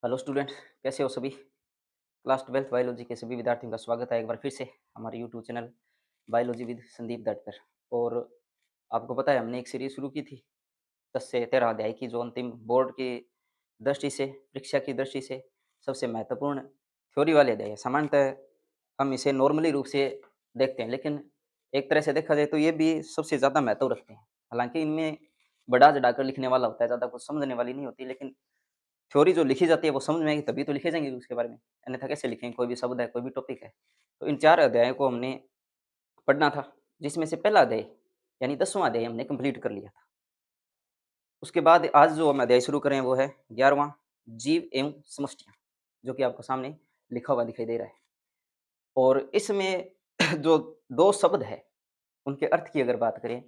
Hello student, कैसे हो सभी? क्लास 12th बायोलॉजी के सभी विद्यार्थियों का स्वागत है एक बार फिर से हमारे YouTube channel biology with Sandeep Dutt पर। और आपको पता है हमने एक सीरीज शुरू की थी 10 से 13 अध्याय की, जो अंतिम बोर्ड की दृष्टि से, परीक्षा की दृष्टि से सबसे महत्वपूर्ण थ्योरी वाले अध्याय है। सामान्यतः हम इसे नॉर्मली रूप से देखते हैं, लेकिन एक तरह से देखा जाए तो ये भी सबसे ज़्यादा महत्व रखते हैं। हालांकि इनमें बढ़ा चढ़ाकर लिखने वाला होता है, ज़्यादा कुछ समझने वाली नहीं होती, लेकिन थ्योरी जो लिखी जाती है वो समझ में आएगी तभी तो लिखे जाएँगे उसके बारे में, अन्यथा कैसे लिखेंगे? कोई भी शब्द है, कोई भी टॉपिक है। तो इन 4 अध्यायों को हमने पढ़ना था, जिसमें से पहला अध्याय यानी 10वां अध्याय हमने कंप्लीट कर लिया था। उसके बाद आज जो हम अध्याय शुरू कर रहे हैं वो है 11वां, जीव एवं समष्टियाँ, जो कि आपको सामने लिखा हुआ दिखाई दे रहा है। और इसमें जो 2 शब्द हैं, उनके अर्थ की अगर बात करें,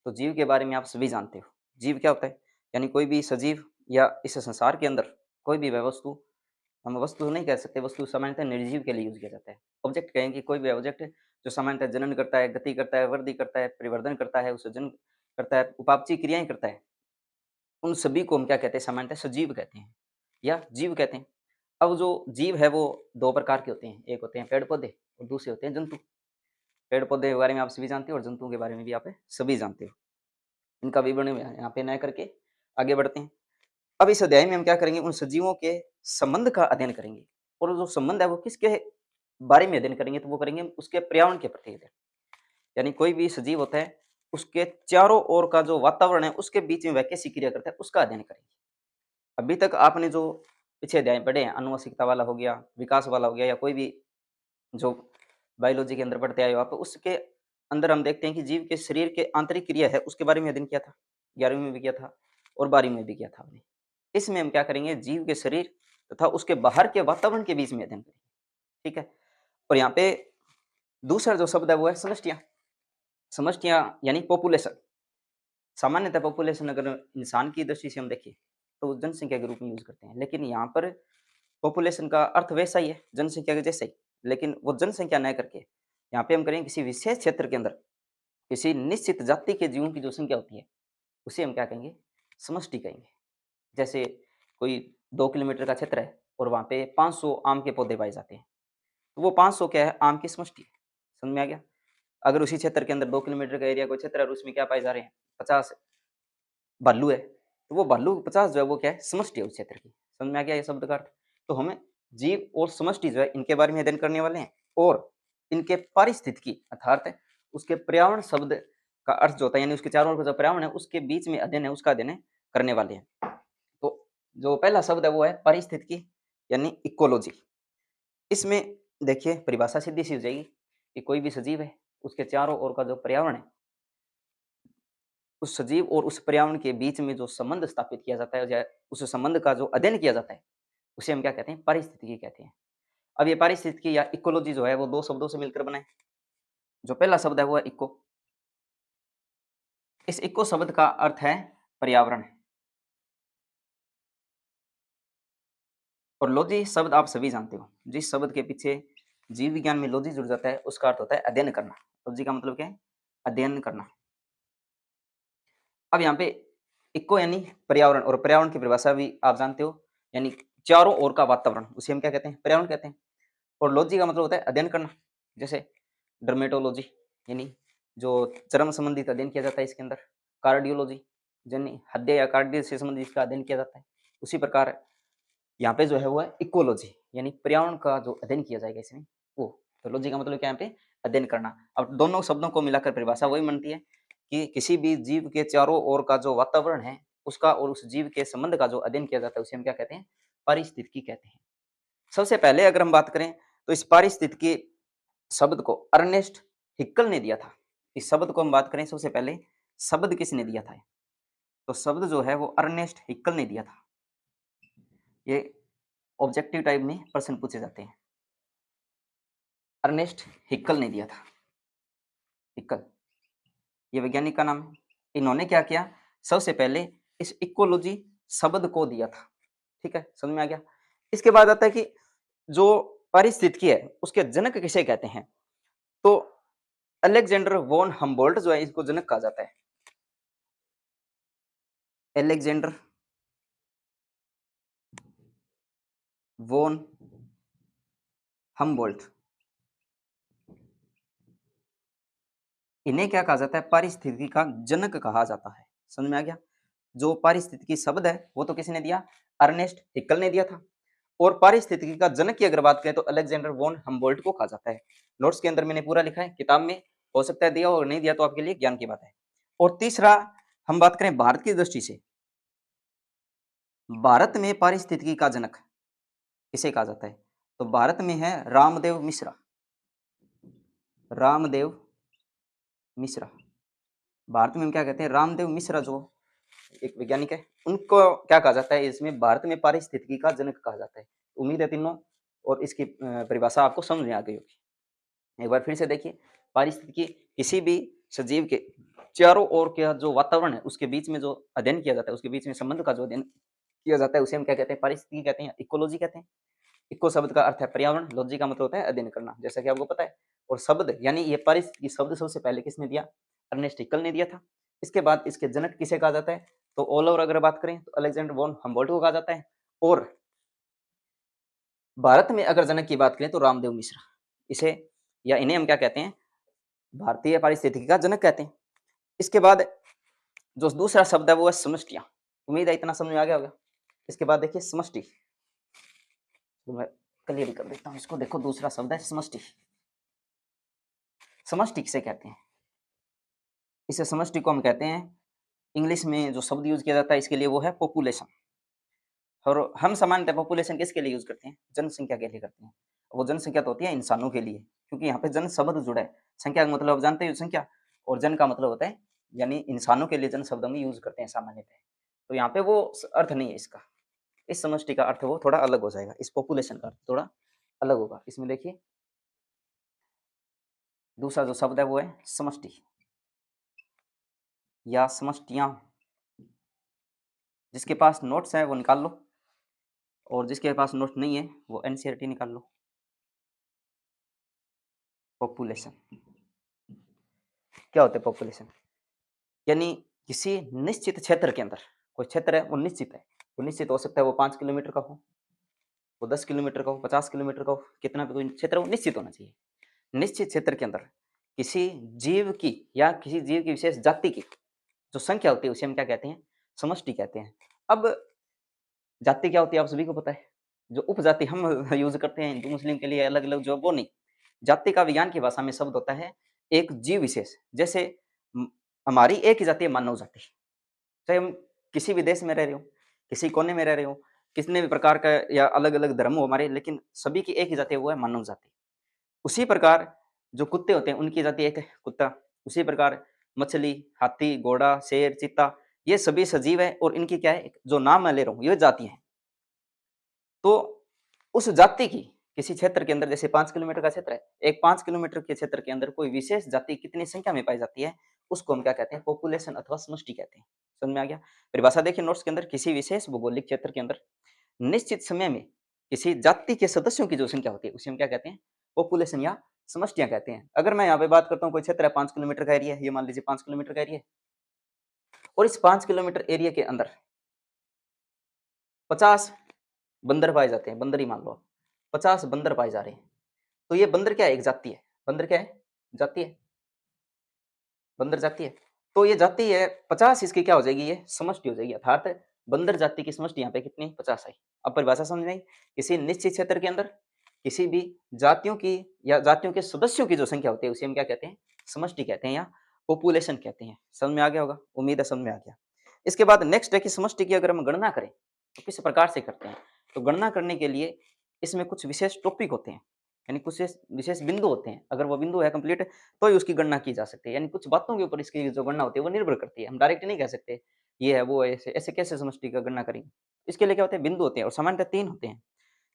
तो जीव के बारे में आप सभी जानते हो। जीव क्या होता है? यानी कोई भी सजीव या इस संसार के अंदर कोई भी वस्तु, हम वस्तु तो नहीं कह सकते, वस्तु सामान्यतः निर्जीव के लिए यूज़ किया जाता है। ऑब्जेक्ट कहेंगे कोई भी ऑब्जेक्ट जो सामान्यतः जनन करता है, गति करता है, वृद्धि करता है, परिवर्धन करता है, विसर्जन करता है, उपापचय क्रियाएँ करता है। उन सभी को हम क्या कहते हैं? सामान्यतः सजीव कहते हैं या जीव कहते हैं। अब जो जीव है वो 2 प्रकार के होते हैं, एक होते हैं पेड़-पौधे और दूसरे होते हैं जंतु। पेड़-पौधे के बारे में आप सभी जानते हो और जंतुओं के बारे में भी आप सभी जानते हो। इनका विवरण यहाँ पे न करके आगे बढ़ते हैं। अब इस अध्याय में हम क्या करेंगे? उन सजीवों के संबंध का अध्ययन करेंगे और जो संबंध है वो किसके बारे में अध्ययन करेंगे? तो वो करेंगे उसके पर्यावरण के प्रति अध्ययन। यानी कोई भी सजीव होता है, उसके चारों ओर का जो वातावरण है, उसके बीच में वह कैसी क्रिया करता है, उसका अध्ययन करेंगे। अभी तक आपने जो पीछे अध्याय पढ़े हैं, आनुवंशिकता वाला हो गया, विकास वाला हो गया, या कोई भी जो बायोलॉजी के अंदर पढ़ते आए हो आप, उसके अंदर हम देखते हैं कि जीव के शरीर के आंतरिक क्रिया है, उसके बारे में अध्ययन किया था। 11वीं में भी किया था और 12वीं में भी किया था हमने। इसमें हम क्या करेंगे? जीव के शरीर तथा उसके बाहर के वातावरण के बीच में अध्ययन करेंगे, ठीक है? और यहाँ पे दूसरा जो शब्द है वो है समष्टियाँ। समष्टियाँ यानी पॉपुलेशन। सामान्यतः पॉपुलेशन अगर इंसान की दृष्टि से हम देखें, तो जनसंख्या के रूप में यूज़ करते हैं। लेकिन यहाँ पर पॉपुलेशन का अर्थ वैसा ही है, जनसंख्या के जैसा ही। लेकिन वो जनसंख्या न करके, यहाँ पे हम करेंगे किसी विशेष क्षेत्र के अंदर, किसी निश्चित जाति के जीवों की जो संख्या होती है, उसे हम क्या कहेंगे? समष्टि कहेंगे। जैसे कोई 2 किलोमीटर का क्षेत्र है और वहाँ पे 500 आम के पौधे पाए जाते हैं। तो वो 500 क्या है? आम की समष्टि है। समझ में आ गया? अगर उसी क्षेत्र के अंदर 2 किलोमीटर का एरिया कोई क्षेत्र है और उसमें क्या पाए जा रहे हैं? 50 भालू है, तो वो भालू 50 जो है वो क्या है? समष्टि है उस क्षेत्र की। समझ में आ गया ये शब्द का अर्थ? तो हमें जीव और समष्टि जो है इनके बारे में अध्ययन करने वाले हैं और इनके पारिस्थितिकी अर्थात उसके पर्यावरण शब्द का अर्थ जो होता है, यानी उसके चारों ओर का जो पर्यावरण है उसके बीच में अध्ययन है, उसका अध्ययन करने वाले हैं। तो जो पहला शब्द है वो है पारिस्थितिकी यानी इकोलॉजी। इसमें देखिए परिभाषा सीधी-सी हो जाएगी कि कोई भी सजीव है, उसके चारों ओर का जो पर्यावरण है, उस सजीव और उस पर्यावरण के बीच में जो संबंध स्थापित किया जाता है, या उस संबंध का जो अध्ययन किया जाता है, उसे हम क्या कहते हैं? पारिस्थितिकी कहते हैं। अब ये पारिस्थितिकी या इकोलॉजी जो है वो 2 शब्दों से मिलकर बना है। जो पहला शब्द है वो है इको। इस इको शब्द का अर्थ है पर्यावरण, और लॉजी शब्द आप सभी जानते हो। जिस शब्द के पीछे जीव विज्ञान में लॉजी जुड़ जाता है, उसका अर्थ होता है अध्ययन करना। लॉजी का मतलब क्या है? अध्ययन करना। अब यहाँ पे इको यानी पर्यावरण, और पर्यावरण की परिभाषा भी आप जानते हो, यानी चारों ओर का वातावरण, उसे हम क्या कहते हैं? पर्यावरण कहते हैं। और लॉजी का मतलब होता है अध्ययन करना। जैसे डर्मेटोलॉजी यानी जो चर्म संबंधित अध्ययन किया जाता है इसके अंदर। कार्डियोलॉजी यानी हृदय या कार्डियो से संबंधित इसका अध्ययन किया जाता है। उसी प्रकार यहाँ पे जो है वो है इकोलॉजी, यानी पर्यावरण का जो अध्ययन किया जाएगा इसमें, वो। तो लॉजी का मतलब क्या है यहाँ पे? अध्ययन करना। अब दोनों शब्दों को मिलाकर परिभाषा वही बनती है कि किसी भी जीव के चारों ओर का जो वातावरण है, उसका और उस जीव के संबंध का जो अध्ययन किया जाता है, उसे हम क्या कहते हैं? पारिस्थितिकी कहते हैं। सबसे पहले अगर हम बात करें, तो इस पारिस्थितिकी शब्द को अर्नेस्ट हिक्कल ने दिया था। इस शब्द को हम बात करें, सबसे पहले शब्द किसने दिया था? तो शब्द जो है वो अर्नेस्ट हिक्कल ने दिया था। ये ऑब्जेक्टिव टाइप में प्रश्न पूछे जाते हैं। अर्नेस्ट हिक्कल ने दिया था। हिक्कल, ये वैज्ञानिक का नाम है। इन्होंने क्या किया? सबसे पहले इस इकोलॉजी शब्द को दिया था। ठीक है, समझ में आ गया? इसके बाद आता है कि जो पारिस्थितिकी है, उसके जनक किसे कहते हैं? तो अलेक्जेंडर वॉन हम्बोल्ट जो है, इसको जनक कहा जाता है। अलेक्जेंडर वोन हमबोल्ट, इन्हें क्या कहा जाता है? पारिस्थितिकी का जनक कहा जाता है। समझ में आ गया? जो पारिस्थितिकी शब्द है वो तो किसने दिया? अर्नेस्ट हिक्कल ने दिया था। और पारिस्थितिकी का जनक की अगर बात करें तो अलेक्जेंडर वोन हमबोल्ट को कहा जाता है। नोट्स के अंदर मैंने पूरा लिखा है, किताब में हो सकता है दिया हो और नहीं दिया तो आपके लिए ज्ञान की बात है। और तीसरा, हम बात करें भारत की दृष्टि से, भारत में पारिस्थितिकी का जनक किसे कहा जाता है? तो भारत में है रामदेव मिश्रा। रामदेव मिश्रा, भारत में हम क्या कहते हैं? रामदेव मिश्रा जो एक वैज्ञानिक है, उनको क्या कहा जाता है? इसमें भारत में पारिस्थितिकी का जनक कहा जाता है। उम्मीद है तीनों और इसकी परिभाषा आपको समझ में आ गई होगी। एक बार फिर से देखिए, पारिस्थितिकी किसी भी सजीव के चारों ओर का जो वातावरण है उसके बीच में जो अध्ययन किया जाता है, उसके बीच में संबंध का जो अध्ययन किया जाता है उसे हम क्या कहते हैं? पारिस्थितिकी कहते हैं, इकोलॉजी कहते हैं। इको शब्द का अर्थ है पर्यावरण, लॉजी का मतलब होता है अध्ययन करना, जैसा कि आपको पता है। और शब्द यानी ये पारिस्थितिकी शब्द सबसे पहले किसने दिया? अर्नेस्ट हिक्कल ने दिया था। इसके बाद इसके जनक किसे कहा जाता है? तो ऑल ओवर अगर बात करें तो अलेक्जेंडर वॉन हम्बोल्ट को कहा जाता है। और भारत में अगर जनक की बात करें तो रामदेव मिश्रा, इसे या इन्हें हम क्या कहते हैं? भारतीय पारिस्थितिकी का जनक कहते हैं। इसके बाद जो दूसरा शब्द है वो है समष्टियां। उम्मीद है इतना समझ में आ गया होगा। इसके बाद देखिए समष्टि, तो मैं क्लियर कर देता हूँ इसको। देखो दूसरा शब्द है समष्टि। समष्टि किसे कहते हैं? इसे समष्टि को हम कहते हैं, इंग्लिश में जो शब्द यूज किया जाता है इसके लिए वो है पॉपुलेशन। और हम सामान्यतः पॉपुलेशन किसके लिए यूज करते हैं? जनसंख्या के लिए करते हैं। वो जनसंख्या तो होती है इंसानों के लिए, क्योंकि यहाँ पे जन शब्द जुड़ा है। संख्या का मतलब आप जानते हो संख्या, और जन का मतलब होता है यानी इंसानों के लिए जन शब्द हम यूज करते हैं सामान्यतः। तो यहाँ पे वो अर्थ नहीं है इसका। इस समष्टि का अर्थ वो थोड़ा अलग हो जाएगा, इस पॉपुलेशन का अर्थ थोड़ा अलग होगा। इसमें देखिए दूसरा जो शब्द है वो है समष्टि या समष्टियां। जिसके पास नोट्स है वो निकाल लो, और जिसके पास नोट नहीं है वो एनसीईआरटी निकाल लो। पॉपुलेशन क्या होता है? पॉपुलेशन यानी किसी निश्चित क्षेत्र के अंदर, कोई क्षेत्र है वो निश्चित है, वो निश्चित हो सकता है वो 5 किलोमीटर का हो, वो 10 किलोमीटर का हो, 50 किलोमीटर का हो, कितना भी कोई क्षेत्र वो निश्चित होना चाहिए। निश्चित क्षेत्र के अंदर किसी जीव की या किसी जीव की विशेष जाति की जो संख्या होती है उसे हम क्या कहते हैं? समष्टि कहते हैं। अब जाति क्या होती है आप सभी को पता है। जो उपजाति हम यूज करते हैं हिंदू मुस्लिम के लिए अलग अलग जो, वो नहीं। जाति का विज्ञान की भाषा में शब्द होता है एक जीव विशेष। जैसे हमारी एक ही जाति है मानव जाति, चाहे हम किसी भी देश में रह रहे हो, किसी कोने में रह रहे हो, कितने भी प्रकार का या अलग अलग धर्म हो हमारे, लेकिन सभी की एक ही जाति है, वो है मानव जाति। उसी प्रकार जो कुत्ते होते हैं उनकी जाति एक है कुत्ता। उसी प्रकार मछली, हाथी, घोड़ा, शेर, चीता, ये सभी सजीव है और इनकी क्या है? जो नाम मैं ले रहा हूँ ये जाति है। तो उस जाति की किसी क्षेत्र के अंदर, जैसे 5 किलोमीटर का क्षेत्र है, एक 5 किलोमीटर के क्षेत्र के अंदर कोई विशेष जाति कितनी संख्या में पाई जाती है उसको हम क्या कहते हैं? पॉपुलेशन अथवा समष्टि कहते हैं। समझ में आ गया? परिभाषा देखिए नोट्स के अंदर, किसी विशेष भौगोलिक क्षेत्र के अंदर निश्चित समय में किसी जाति के सदस्यों की जो संख्या होती है उसे हम क्या कहते हैं? पॉपुलेशन या समष्टियां कहते हैं। अगर मैं यहाँ पे बात करता हूँ कोई क्षेत्र है 5 किलोमीटर का एरिया है, ये मान लीजिए 5 किलोमीटर का एरिया है, और इस 5 किलोमीटर एरिया के अंदर 50 बंदर पाए जाते हैं, बंदर ही मान लो आप, 50 बंदर पाए जा रहे हैं। तो ये बंदर क्या है? एक जाति है। बंदर क्या है? जाति है। बंदर जाति है। तो ये जाति है 50, इसकी क्या हो जाएगी? ये समष्टि हो जाएगी। अर्थात बंदर जाति की समष्टि यहाँ पे कितनी? 50 आई। अब परिभाषा समझ में आई? किसी निश्चित क्षेत्र के अंदर किसी भी जातियों की या जातियों के सदस्यों की जो संख्या होती है उसे हम क्या कहते हैं? समष्टि कहते हैं या पॉपुलेशन कहते हैं। समझ में आ गया होगा, उम्मीद है समझ में आ गया। इसके बाद नेक्स्ट है कि समष्टि की अगर हम गणना करें तो किस प्रकार से करते हैं? तो गणना करने के लिए इसमें कुछ विशेष टॉपिक होते हैं, यानी कुछ विशेष विशेष बिंदु होते हैं। अगर वो बिंदु है कंप्लीट तो ही उसकी गणना की जा सकती है। यानी कुछ बातों के ऊपर इसकी जो गणना होती है वो निर्भर करती है। हम डायरेक्ट नहीं कह सकते ये है वो है, ऐसे ऐसे कैसे समष्टि का गणना करेंगे? इसके लिए क्या होते हैं? बिंदु होते हैं, और सामान्यतः 3 होते हैं,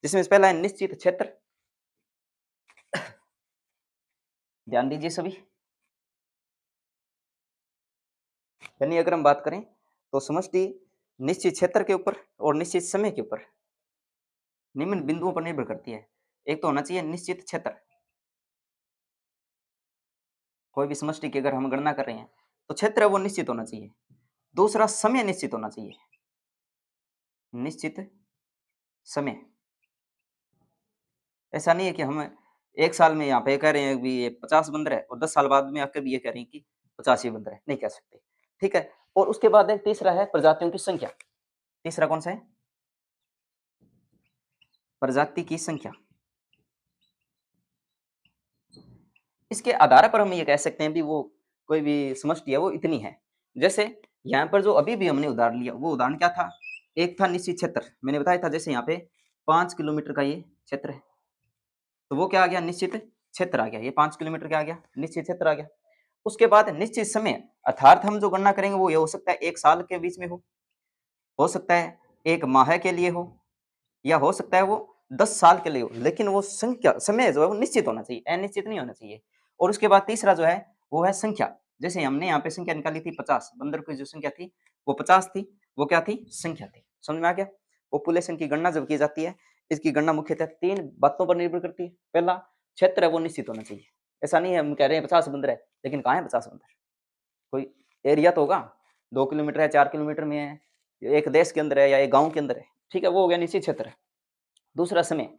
जिसमें से पहला है निश्चित क्षेत्र। ध्यान दीजिए सभी, यानी अगर हम बात करें तो समष्टि निश्चित क्षेत्र के ऊपर और निश्चित समय के ऊपर निम्न बिंदुओं पर निर्भर करती है। एक तो होना चाहिए निश्चित क्षेत्र, कोई भी समष्टि की अगर हम गणना कर रहे हैं तो क्षेत्र वो निश्चित होना चाहिए। दूसरा समय निश्चित होना चाहिए, निश्चित समय। ऐसा नहीं है कि हम 1 साल में यहाँ पे कह रहे हैं भी ये 50 बंदर है और 10 साल बाद में आके भी ये कह रहे हैं कि 85 बंदर है, नहीं कह सकते, ठीक है? और उसके बाद एक तीसरा है प्रजातियों की संख्या। तीसरा कौन-सा है? प्रजाति की संख्या। इसके आधार पर हम ये कह सकते हैं भी वो कोई भी समष्टि है वो इतनी है। जैसे यहाँ पर जो अभी भी हमने उदाहरण लिया वो उदाहरण क्या था? एक था निश्चित क्षेत्र, मैंने बताया था जैसे यहाँ पे 5 किलोमीटर का ये क्षेत्र है, तो वो क्या आ गया? निश्चित क्षेत्र आ गया। ये 5 किलोमीटर क्या आ गया? निश्चित क्षेत्र आ गया। उसके बाद निश्चित समय अर्थात हम जो गणना करेंगे वो ये हो सकता है 1 साल के बीच में हो सकता है 1 माह के लिए हो या हो सकता है वो 10 साल के लिए हो, लेकिन वो संख्या समय जो है वो निश्चित होना चाहिए, अनिश्चित नहीं होना चाहिए। और उसके बाद तीसरा जो है वो है संख्या। जैसे हमने यहाँ पे संख्या निकाली थी 50, बंदर की जो संख्या थी वो 50 थी, वो क्या थी? संख्या थी। समझ में आ गया? पॉपुलेशन की गणना जब की जाती है, इसकी गणना मुख्यतः 3 बातों पर निर्भर करती है। पहला क्षेत्र है वो निश्चित होना चाहिए। ऐसा नहीं है हम कह रहे हैं 50 बंदर है, लेकिन कहाँ है 50 बंदर? कोई एरिया तो होगा, 2 किलोमीटर है, 4 किलोमीटर में है, एक देश के अंदर है या एक गाँव के अंदर है, ठीक है? वो हो गया निश्चित क्षेत्र। दूसरा समय,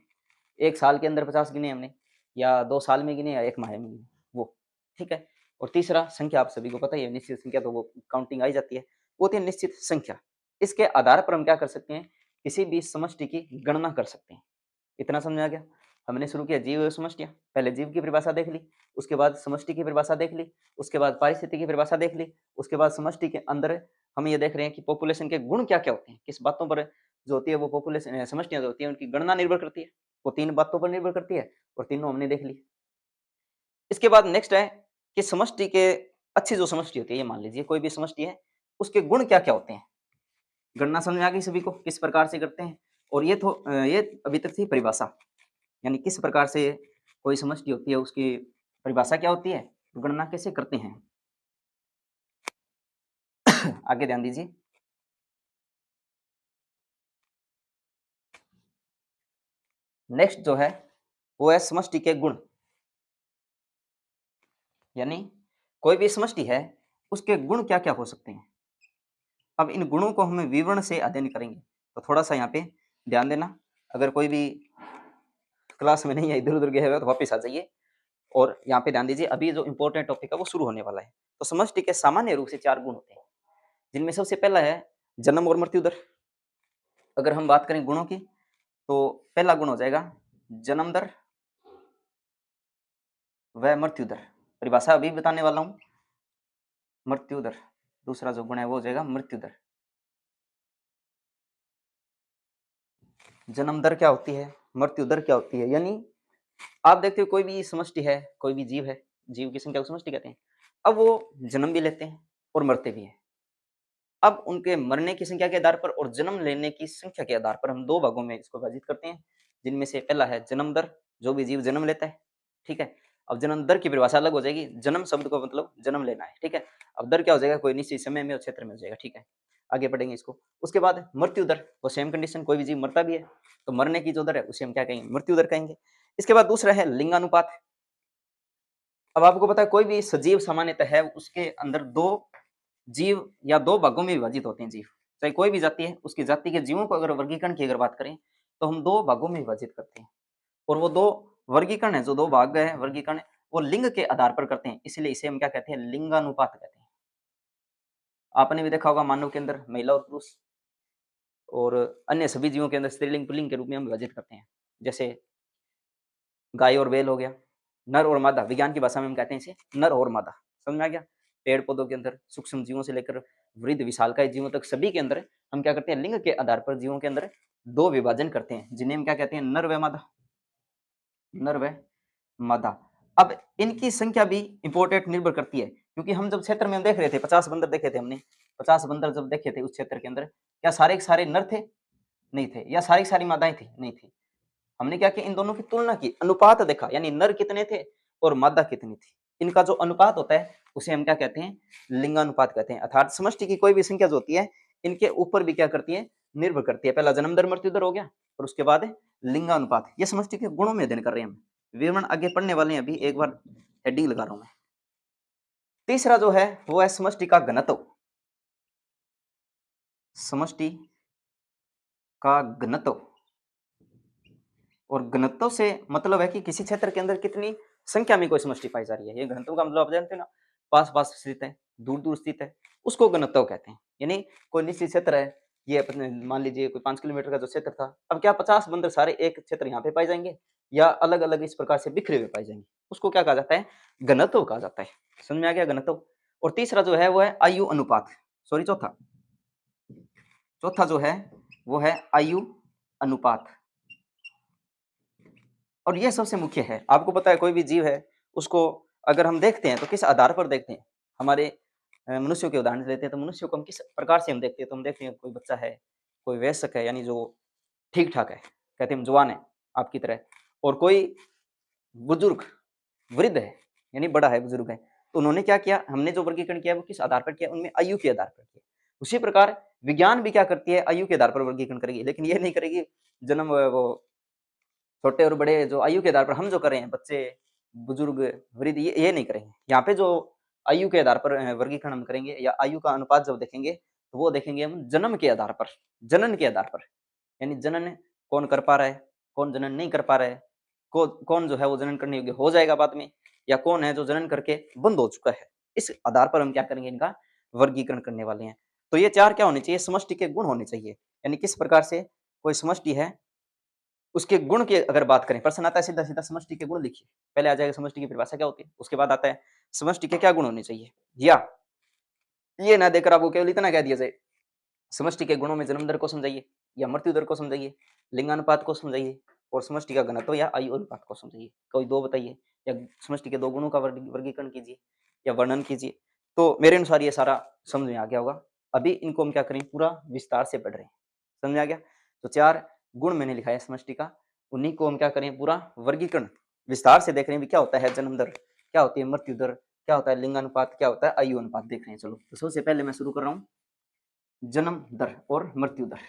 1 साल के अंदर 50 गिने हमने या 2 साल में गिने या 1 माह में गिने, वो, ठीक है? और तीसरा संख्या आप सभी को पता ही है, निश्चित संख्या तो वो काउंटिंग आ ही जाती है, वो होती है निश्चित संख्या। इसके आधार पर हम क्या कर सकते हैं, किसी भी समष्टि की गणना कर सकते हैं। इतना समझ में आ गया? हमने शुरू किया जीव एवं समष्टियाँ, पहले जीव की परिभाषा देख ली, उसके बाद समष्टि की परिभाषा देख ली, उसके बाद पारिस्थितिकी की परिभाषा देख ली, उसके बाद समष्टि के अंदर हम ये देख रहे हैं कि पॉपुलेशन के गुण क्या-क्या होते हैं, किस बातों पर जो होती है वो पॉपुलेशन समष्टियाँ जो होती हैं उनकी गणना निर्भर करती है, वो 3 बातों पर निर्भर करती है और तीनों हमने देख ली। इसके बाद नेक्स्ट है कि समष्टि के अच्छी जो समष्टि होती है, ये मान लीजिए कोई भी समष्टि है, उसके गुण क्या-क्या होते हैं? गणना समझ में आ गई सभी को, किस प्रकार से करते हैं? और ये अभी तक थी परिभाषा, यानी किस प्रकार से कोई समष्टि होती है, उसकी परिभाषा क्या होती है, गणना कैसे करते हैं? आगे ध्यान दीजिए। नेक्स्ट जो है, वो है समष्टि के गुण, यानी कोई भी समष्टि है, उसके गुण क्या-क्या हो सकते हैं? अब इन गुणों को हम विवरण से अध्ययन करेंगे, तो थोड़ा-सा यहाँ पे ध्यान देना। अगर कोई भी क्लास में नहीं है, इधर-उधर गए हुए हो, तो वापिस आ जाइए और यहाँ पे ध्यान दीजिए, अभी जो इम्पोर्टेंट टॉपिक है, वो शुरू होने वाला है। तो समष्टि के सामान्य रूप से 4 गुण होते हैं, जिनमें सबसे पहला है जन्म और मृत्यु दर। अगर हम बात करें गुणों की, तो पहला गुण हो जाएगा जन्म दर व मृत्यु दर। परिभाषा अभी बताने वाला हूँ, मृत्यु दर। दूसरा जो गुण है वो हो जाएगा मृत्यु दर। जन्म दर क्या होती है, मृत्यु दर क्या होती है? यानी आप देखते हो कोई भी समष्टि है, कोई भी जीव है, जीव की संख्या को समष्टि कहते हैं। अब वो जन्म भी लेते हैं और मरते भी हैं। अब उनके मरने की संख्या के आधार पर और जन्म लेने की संख्या के आधार पर हम 2 भागों में इसको विभाजित करते हैं, जिनमें से पहला है जन्म दर, जो भी जीव जन्म लेता है, ठीक है? अब जन्म दर की परिभाषा अलग हो जाएगी, जन्म शब्द का मतलब जन्म लेना है, ठीक है? अब दर क्या हो जाएगा, कोई निश्चित समय में और क्षेत्र में हो जाएगा, ठीक है? आगे बढ़ेंगे इसको। उसके बाद मृत्यु दर, वो सेम कंडीशन, कोई भी जीव मरता भी है, तो मरने की जो दर है उसे हम क्या कहेंगे, मृत्यु दर कहेंगे। इसके बाद दूसरा है लिंगानुपात। अब आपको पता है कोई भी सजीव सामान्यतः है, उसके अंदर 2 जीव या 2 भागों में विभाजित होते हैं जीव। चाहे कोई भी जाति है, उसकी जाति के जीवों को अगर वर्गीकरण की अगर बात करें, तो हम 2 भागों में विभाजित करते हैं और वो 2 वर्गीकरण है, जो 2 भाग है वर्गीकरण, वो लिंग के आधार पर करते हैं, इसलिए इसे हम क्या कहते हैं, लिंगानुपात कहते हैं। आपने भी देखा होगा मानव के अंदर महिला और पुरुष और अन्य सभी जीवों के अंदर स्त्रीलिंग, पुल्लिंग के रूप में हम विभाजित करते हैं। जैसे गाय और बैल हो गया, नर और मादा, विज्ञान की भाषा में हम कहते हैं इसे नर और मादा। समझ में आ गया? पेड़-पौधों के अंदर सूक्ष्म जीवों से लेकर वृहद विशालकाय जीवों तक सभी के अंदर हम क्या करते हैं, लिंग के आधार पर जीवों के अंदर 2 विभाजन करते हैं, जिन्हें हम क्या कहते हैं, नर व मादा, नर व मादा। अब इनकी संख्या भी इम्पोर्टेंट निर्भर करती है, क्योंकि हम जब क्षेत्र में हम देख रहे थे 50 बंदर देखे थे हमने, 50 बंदर जब देखे थे उस क्षेत्र के अंदर, क्या सारे के सारे नर थे? नहीं थे। या सारी की सारी मादाएँ थी? नहीं थी। हमने क्या किया, इन दोनों की तुलना की, अनुपात देखा, यानी नर कितने थे और मादा कितनी थी। इनका जो अनुपात होता है उसे हम क्या कहते हैं, लिंगानुपात कहते हैं। अर्थात समष्टि की कोई भी संख्या जो होती है, इनके ऊपर भी क्या करती है, निर्भर करती है। पहला जन्म दर मृत्यु दर हो गया और उसके बाद लिंगानुपात। ये समष्टि के गुणों में अध्ययन कर रहे हैं हम। विवरण आगे पढ़ने वाले हैं, अभी एक बार हेडिंग लगा रहा हूं मैं। तीसरा जो है वो है समष्टि का घनत्व। समष्टि का घनत्व, और घनत्व से मतलब है कि किसी क्षेत्र के अंदर कितनी संख्या में कोई समष्टि पाई जा रही है। ये घनत्व का मतलब आप जानते हो ना, पास-पास स्थित है, दूर-दूर स्थित है, उसको घनत्व कहते हैं। यानी कोई निश्चित क्षेत्र है, ये अपने मान लीजिए कोई 5 किलोमीटर का जो क्षेत्र था, अब क्या 50 बंदर सारे एक क्षेत्र यहाँ पे पाए जाएँगे या अलग-अलग इस प्रकार से बिखरे हुए पाए जाएँगे। उसको क्या कहा जाता है? घनत्व कहा जाता है। समझ में आ गया घनत्व? और तीसरा जो है वो है आयु अनुपात, सॉरी चौथा, चौथा जो है वो है आयु अनुपात। और ये सबसे मुख्य है। आपको पता है कोई भी जीव है, उसको अगर हम देखते हैं तो किस आधार पर देखते हैं? हमारे मनुष्यों के उदाहरण लेते हैं तो मनुष्यों को हम किस प्रकार से हम देखते हैं? तो हम देखते हैं कोई बच्चा है, कोई वयस्क है यानी जो ठीक-ठाक है, कहते हैं हम जवान है आपकी तरह, और कोई बुजुर्ग, वृद्ध है, यानी बड़ा है, बुजुर्ग है। तो उन्होंने क्या किया? हमने जो वर्गीकरण किया वो किस आधार पर किया? उनमें आयु के आधार पर किया। उसी प्रकार विज्ञान भी क्या करती है? आयु के आधार पर वर्गीकरण करेगी, लेकिन ये नहीं करेगी जन्म वो छोटे और बड़े जो आयु के आधार पर हम जो कर रहे हैं, बच्चे, बुजुर्ग, वृद्ध, ये नहीं करेंगे। यहाँ पे जो आयु के आधार पर वर्गीकरण हम करेंगे या आयु का अनुपात जब देखेंगे, तो वो देखेंगे हम जन्म के आधार पर, जनन के आधार पर। यानी जनन कौन कर पा रहा है, कौन जनन नहीं कर पा रहा है, कौन जो है वो जनन करने योग्य हो जाएगा बाद में, या कौन है जो जनन करके बंद हो चुका है। इस आधार पर हम क्या करेंगे, इनका वर्गीकरण करने वाले हैं। तो ये 4 क्या होने चाहिए? समष्टि के गुण होने चाहिए। यानी किस प्रकार से कोई समष्टि है, उसके गुण की अगर बात करें, प्रश्न आता है सीधा-सीधा समष्टि के गुण लिखिए। पहले आ जाएगा समष्टि की परिभाषा क्या होती है, उसके बाद आता है समष्टि के क्या गुण होने चाहिए। या ये ना देकर आपको केवल इतना कह दिया जाए, समष्टि के गुणों में जन्म दर को समझाइए या मृत्यु दर को समझाइए, लिंगानुपात को समझाइए और समष्टि का घनत्व या आयु अनुपात को समझाइए। कोई 2 बताइए या समष्टि के 2 गुणों का वर्गीकरण कीजिए या वर्णन कीजिए। तो मेरे अनुसार ये सारा समझ में आ गया होगा। अभी इनको हम क्या करें, पूरा विस्तार से पढ़ रहे हैं। समझ में आ गया? तो 4 गुण मैंने लिखा है समष्टि का, उन्हीं को हम क्या करें, पूरा वर्गीकरण विस्तार से देख रहे हैं भी क्या होता है जन्म दर, क्या होती है मृत्यु दर, क्या होता है लिंगानुपात, क्या होता है आयु अनुपात, देख रहे हैं। चलो, तो सबसे पहले मैं शुरू कर रहा हूँ जन्म दर और मृत्यु दर।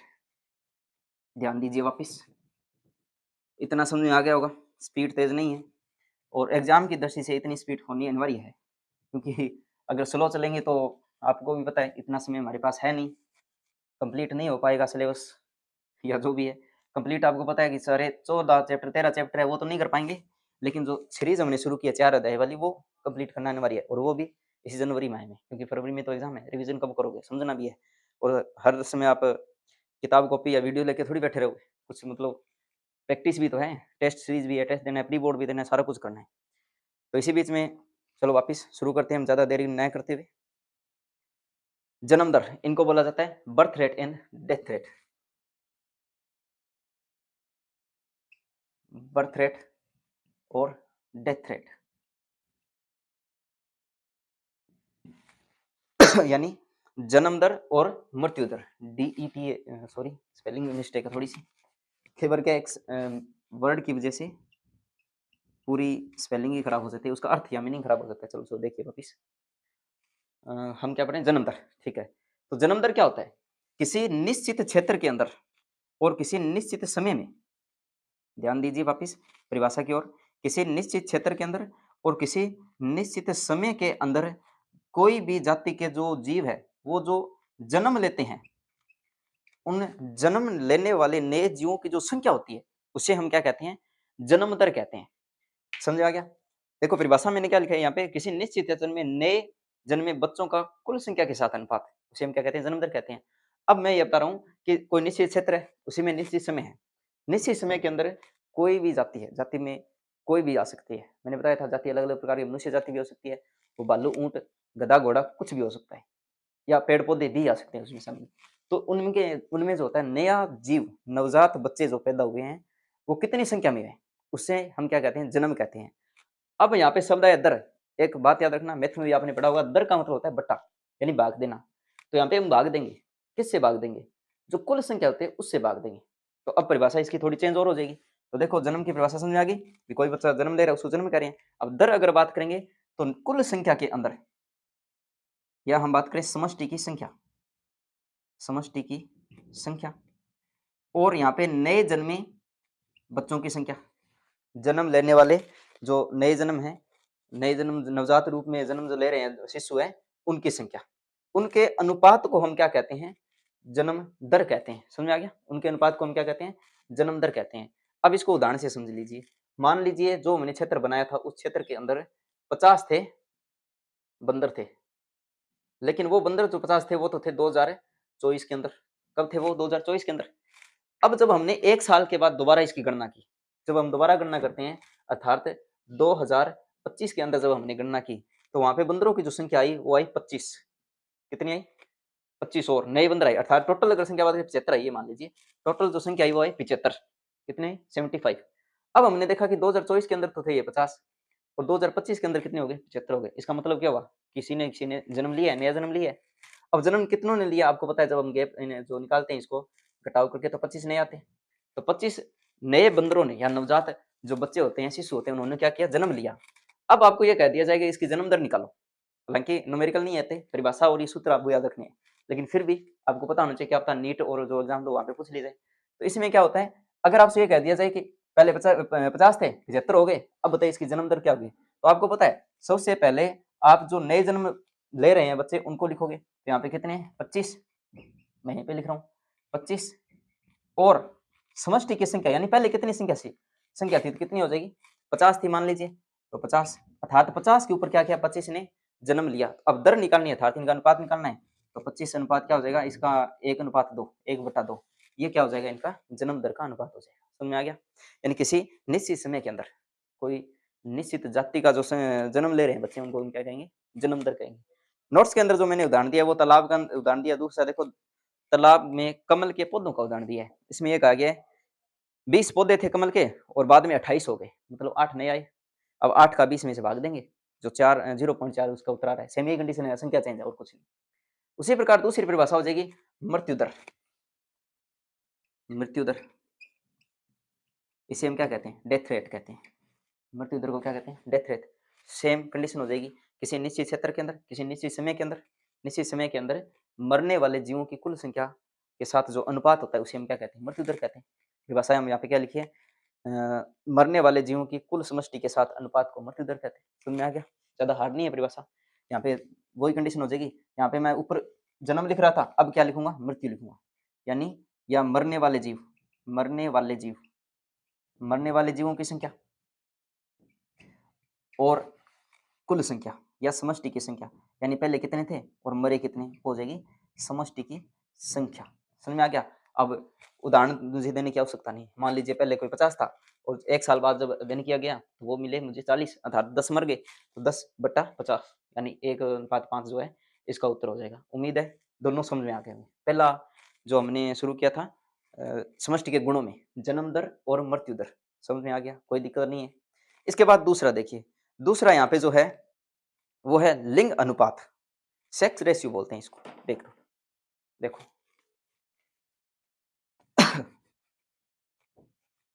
ध्यान दीजिए वापिस, इतना समझ में आ गया होगा, स्पीड तेज नहीं है और एग्जाम की दृष्टि से इतनी स्पीड होनी अनिवार्य है, क्योंकि अगर स्लो चलेंगे तो आपको भी पता है इतना समय हमारे पास है नहीं, कंप्लीट नहीं हो पाएगा सिलेबस या जो भी है। कंप्लीट आपको पता है कि सारे 14 चैप्टर 13 चैप्टर है वो तो नहीं कर पाएंगे, लेकिन जो सीरीज हमने शुरू की है 4 अध्याय वाली वो कंप्लीट करना अनिवार्य है, और वो भी इसी जनवरी माह में, क्योंकि फरवरी में तो एग्जाम है। रिवीजन कब करोगे, समझना भी है। और हर समय आप किताब कॉपी या वीडियो लेके थोड़ी बैठे रहोगे, कुछ मतलब प्रैक्टिस भी तो है, टेस्ट सीरीज भी है, टेस्ट देना है, प्री बोर्ड भी देना है, सारा कुछ करना है। तो इसी बीच में चलो वापस शुरू करते हैं हम ज़्यादा देरी न करते हुए। जन्म दर, इनको बोला जाता है birth rate and death rate. Birth rate और डेथ रेट यानी जन्म दर और मृत्यु दर, DET, सॉरी स्पेलिंग मिस्टेक है थोड़ी सी, कई बार क्या वर्ड की वजह से पूरी स्पेलिंग ही खराब हो जाती है, उसका अर्थ या मीनिंग खराब हो जाता है। चलो सो देखिए वापिस, हम क्या पढ़ें, जन्म दर, ठीक है। तो जन्म दर क्या होता है? किसी निश्चित क्षेत्र के अंदर और किसी निश्चित समय में, ध्यान दीजिए वापिस परिभाषा की ओर, किसी निश्चित क्षेत्र के अंदर और किसी निश्चित समय के अंदर कोई भी जाति के जो जीव है, वो जो जन्म लेते हैं, उन जन्म लेने वाले नए जीवों की जो संख्या होती है, उसे हम क्या कहते हैं, जन्म दर कहते हैं। समझ आ गया? देखो परिभाषा मैंने क्या लिखा है यहाँ पे, किसी निश्चित क्षेत्र में नए जन्मे बच्चों का कुल संख्या के साथ अनुपात, उसे हम क्या कहते हैं, जन्म दर कहते हैं। अब मैं ये बता रहा हूँ कि कोई निश्चित क्षेत्र है, उसी में निश्चित समय है। निश्चित समय के अंदर कोई भी जाति है, जाति में कोई भी आ सकती है। मैंने बताया था जाति अलग-अलग प्रकार की, मनुष्य जाति भी हो सकती है, वो भालू, ऊँट, गधा, घोड़ा कुछ भी हो सकता है, या पेड़-पौधे भी आ सकते हैं उसमें शामिल। तो उनमें जो होता है नया जीव, नवजात बच्चे जो पैदा हुए हैं, वो कितनी संख्या में है, उसे हम क्या कहते हैं, जन्म कहते हैं। अब यहाँ पे शब्द है दर, एक बात याद रखना, मैथ में भी आपने पढ़ा होगा, दर का मतलब होता है बट्टा, यानी भाग देना। तो यहाँ पे हम भाग देंगे, किससे भाग देंगे, जो कुल संख्या होती है उससे भाग देंगे। तो अब परिभाषा इसकी थोड़ी चेंज और हो जाएगी। तो देखो जन्म की परिभाषा समझ में आ गई कि कोई बच्चा जन्म ले रहा है, उसको जन्म कह रहे हैं। अब दर अगर बात करेंगे तो कुल संख्या के अंदर, या हम बात करें समष्टि की संख्या, समष्टि की संख्या, और यहाँ पे नए जन्मे बच्चों की संख्या, जन्म लेने वाले जो नए जन्म है, नए जन्म नवजात रूप में जन्म जो ले रहे हैं शिशु है, उनकी संख्या, उनके अनुपात को हम क्या कहते हैं, जन्म दर कहते हैं। समझ में आ गया? उनके अनुपात को हम क्या कहते हैं, जन्म दर कहते हैं। अब इसको उदाहरण से समझ लीजिए। मान लीजिए जो मैंने क्षेत्र बनाया था उस क्षेत्र के अंदर 50 थे बंदर थे। लेकिन वो बंदर जो 50 थे वो तो थे 2024 के अंदर। कब थे वो? 2024 के अंदर। अब जब हमने 1 साल के बाद दोबारा इसकी गणना की, जब हम दोबारा गणना करते हैं अर्थात 2025 के अंदर जब हमने गणना की, तो वहाँ पे बंदरों की जो संख्या आई वो आई 25। कितनी आई? 25 और नए बंदर आए अर्थात टोटल अगर संख्या बात 75 आई है मान लीजिए। टोटल जो संख्या आई वो आई 75। कितने? 75। अब हमने देखा कि 2024 के अंदर तो थे ये 50 और 2025 के अंदर कितने हो गए? 75 हो गए। इसका मतलब क्या हुआ? किसी ने जन्म लिया है, नया जन्म लिया है। अब जन्म कितनों ने लिया आपको पता है, जब हम गैप जो निकालते हैं इसको घटाव करके तो 25 नए आते हैं। तो 25 नए बंदरों ने या नवजात जो बच्चे होते हैं, शिशु होते हैं, उन्होंने क्या किया? जन्म लिया। अब आपको ये कह दिया जाएगा इसकी जन्म दर निकालो। हालाँकि न्यूमेरिकल नहीं आते, परिभाषा और ये सूत्र आपको याद रखने हैं। लेकिन फिर भी आपको पता होना चाहिए, क्या पता नीट और जो एग्ज़ाम दो वहाँ पे पूछ ली जाए। तो इसमें क्या होता है, अगर आपसे ये कह दिया जाए कि पहले 50 थे, 75 हो गए, अब बताइए इसकी जन्म दर क्या होगी? तो आपको पता है, सबसे पहले आप जो नए जन्म ले रहे हैं बच्चे, उनको लिखोगे। तो यहाँ पे कितने हैं? 25। मैं यहीं पे लिख रहा हूँ 25 और समष्टि की संख्या यानी पहले कितनी संख्या थी तो कितनी हो जाएगी? 50 थी मान लीजिए, तो 50 अर्थात 50 के ऊपर क्या किया? 25 ने जन्म लिया। अब दर निकालनी है अर्थात इनका अनुपात निकालना है। तो 25 अनुपात क्या हो जाएगा? इसका 1:2, 1/2। ये क्या हो जाएगा? इनका जन्म दर का अनुपात हो जाएगा। समझ में आ गया? यानी किसी निश्चित समय के अंदर कोई निश्चित जाति का जो जन्म ले रहे हैं बच्चे, उनको हम क्या कहेंगे? जन्म दर कहेंगे। नोट्स के अंदर जो मैंने उदाहरण दिया वो तालाब का उदाहरण दिया। दूसरा देखो, तालाब में कमल के पौधों का उदाहरण दिया है। इसमें ये कहा गया है 20 पौधे थे कमल के और बाद में 28 हो गए, मतलब 8 नए आए। अब 8 का 20 में से भाग देंगे, जो 0.4 उसका उत्तर आ रहा है। सेम यही कंडीशन है, संख्या चेंज है और कुछ नहीं। उसी प्रकार दूसरी परिभाषा हो जाएगी मृत्यु दर। मृत्यु दर, इसे हम क्या कहते हैं? डेथ रेट कहते हैं। मृत्यु दर को क्या कहते हैं? Death rate. सेम कंडीशन हो जाएगी, किसी निश्चित क्षेत्र के अंदर, किसी निश्चित समय के अंदर मरने वाले जीवों की कुल संख्या के साथ जो अनुपात होता है उसे हम क्या कहते हैं? मृत्यु दर कहते हैं। परिभाषा हम यहाँ पे क्या लिखी है? मरने वाले जीवों की कुल समष्टि के साथ अनुपात को मृत्यु दर कहते हैं। समझ में आ गया? ज़्यादा हार्ड नहीं है परिभाषा। यहाँ पे वही कंडीशन हो जाएगी। यहाँ पे मैं ऊपर जन्म लिख रहा था, अब क्या लिखूंगा? मृत्यु लिखूंगा। यानी या मरने वाले जीवों की संख्या और कुल संख्या या समष्टि की संख्या, यानी पहले कितने थे और मरे कितने, हो जाएगी समष्टि की संख्या। समझ में आ गया? अब उदाहरण मुझे देने की आवश्यकता नहीं। मान लीजिए पहले कोई 50 था और 1 साल बाद जब अध्ययन किया गया तो वो मिले मुझे 40 अर्थात 10 मर गए, तो 10/50 यानी 1:5 जो है इसका उत्तर हो जाएगा। उम्मीद है दोनों समझ में आ गए होंगे। पहला जो हमने शुरू किया था समष्टि के गुणों में, जन्म दर और मृत्यु दर, समझ में आ गया? कोई दिक्कत नहीं है। इसके बाद दूसरा देखिए, दूसरा यहाँ पे जो है वो है लिंग अनुपात, सेक्स रेशियो बोलते हैं इसको। देख लो, देखो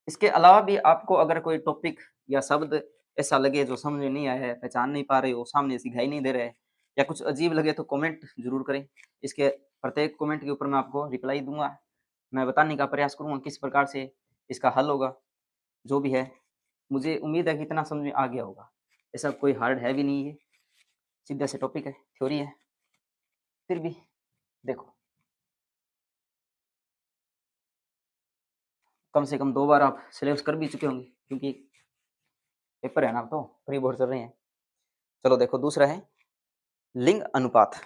इसके अलावा भी आपको अगर कोई टॉपिक या शब्द ऐसा लगे जो समझ में नहीं आया है, पहचान नहीं पा रहे हो, सामने से दिखाई नहीं दे रहा है या कुछ अजीब लगे तो कमेंट ज़रूर करें। इसके प्रत्येक कमेंट के ऊपर मैं आपको रिप्लाई दूँगा। मैं बताने का प्रयास करूँगा किस प्रकार से इसका हल होगा, जो भी है। मुझे उम्मीद है कि इतना समझ में आ गया होगा। ऐसा कोई हार्ड है भी नहीं है, सीधा सा टॉपिक है, थ्योरी है। फिर भी देखो, कम से कम 2 बार आप सिलेबस कर भी चुके होंगे क्योंकि पेपर है ना, अब तो प्री बोर्ड चल रहे हैं। चलो देखो, दूसरा है लिंग अनुपात।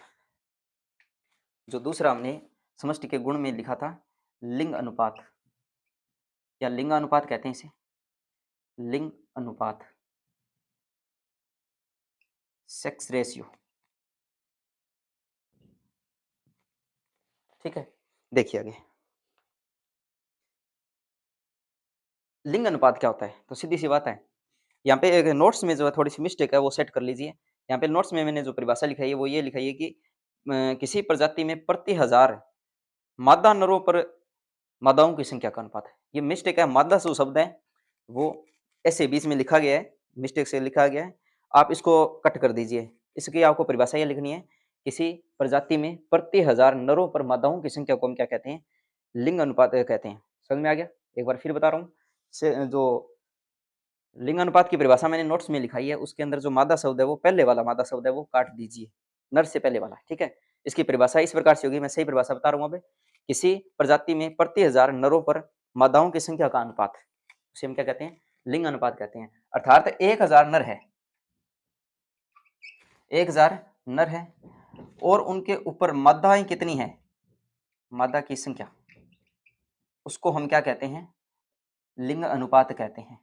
जो दूसरा हमने समष्टि के गुण में लिखा था, लिंग अनुपात या लिंगानुपात कहते हैं इसे, लिंग अनुपात, सेक्स रेशियो। ठीक है, देखिए आगे लिंग अनुपात क्या होता है, तो सीधी सी बात है। यहाँ पे एक नोट्स में जो है थोड़ी सी मिस्टेक है, वो सेट कर लीजिए। यहाँ पे नोट्स में मैंने जो परिभाषा लिखाई है वो ये लिखाई है कि किसी प्रजाति में प्रति 1000 मादा नरों पर मादाओं की संख्या का अनुपात है। ये मिस्टेक है, मादा जो शब्द है वो ऐसे बीच में लिखा गया है, मिस्टेक से लिखा गया है। आप इसको कट कर दीजिए। इसकी आपको परिभाषा ये लिखनी है, किसी प्रजाति में प्रति 1000 नरों पर मादाओं की संख्या को हम क्या कहते हैं? लिंग अनुपात कहते हैं। समझ में आ गया? एक बार फिर बता रहा हूँ। से जो लिंग अनुपात की परिभाषा मैंने नोट्स में लिखाई है, उसके अंदर जो मादा शब्द है वो पहले वाला मादा शब्द है वो काट दीजिए, नर से पहले वाला। ठीक है? इसकी परिभाषा इस प्रकार से होगी, मैं सही परिभाषा बता रहा हूँ अब। किसी प्रजाति में प्रति 1000 नरों पर मादाओं की संख्या का अनुपात, उसे हम क्या कहते हैं, लिंग अनुपात कहते हैं। अर्थात 1000 नर है, 1000 नर है और उनके ऊपर मादाएं कितनी है, मादा की संख्या, उसको हम क्या कहते हैं, लिंग अनुपात कहते हैं।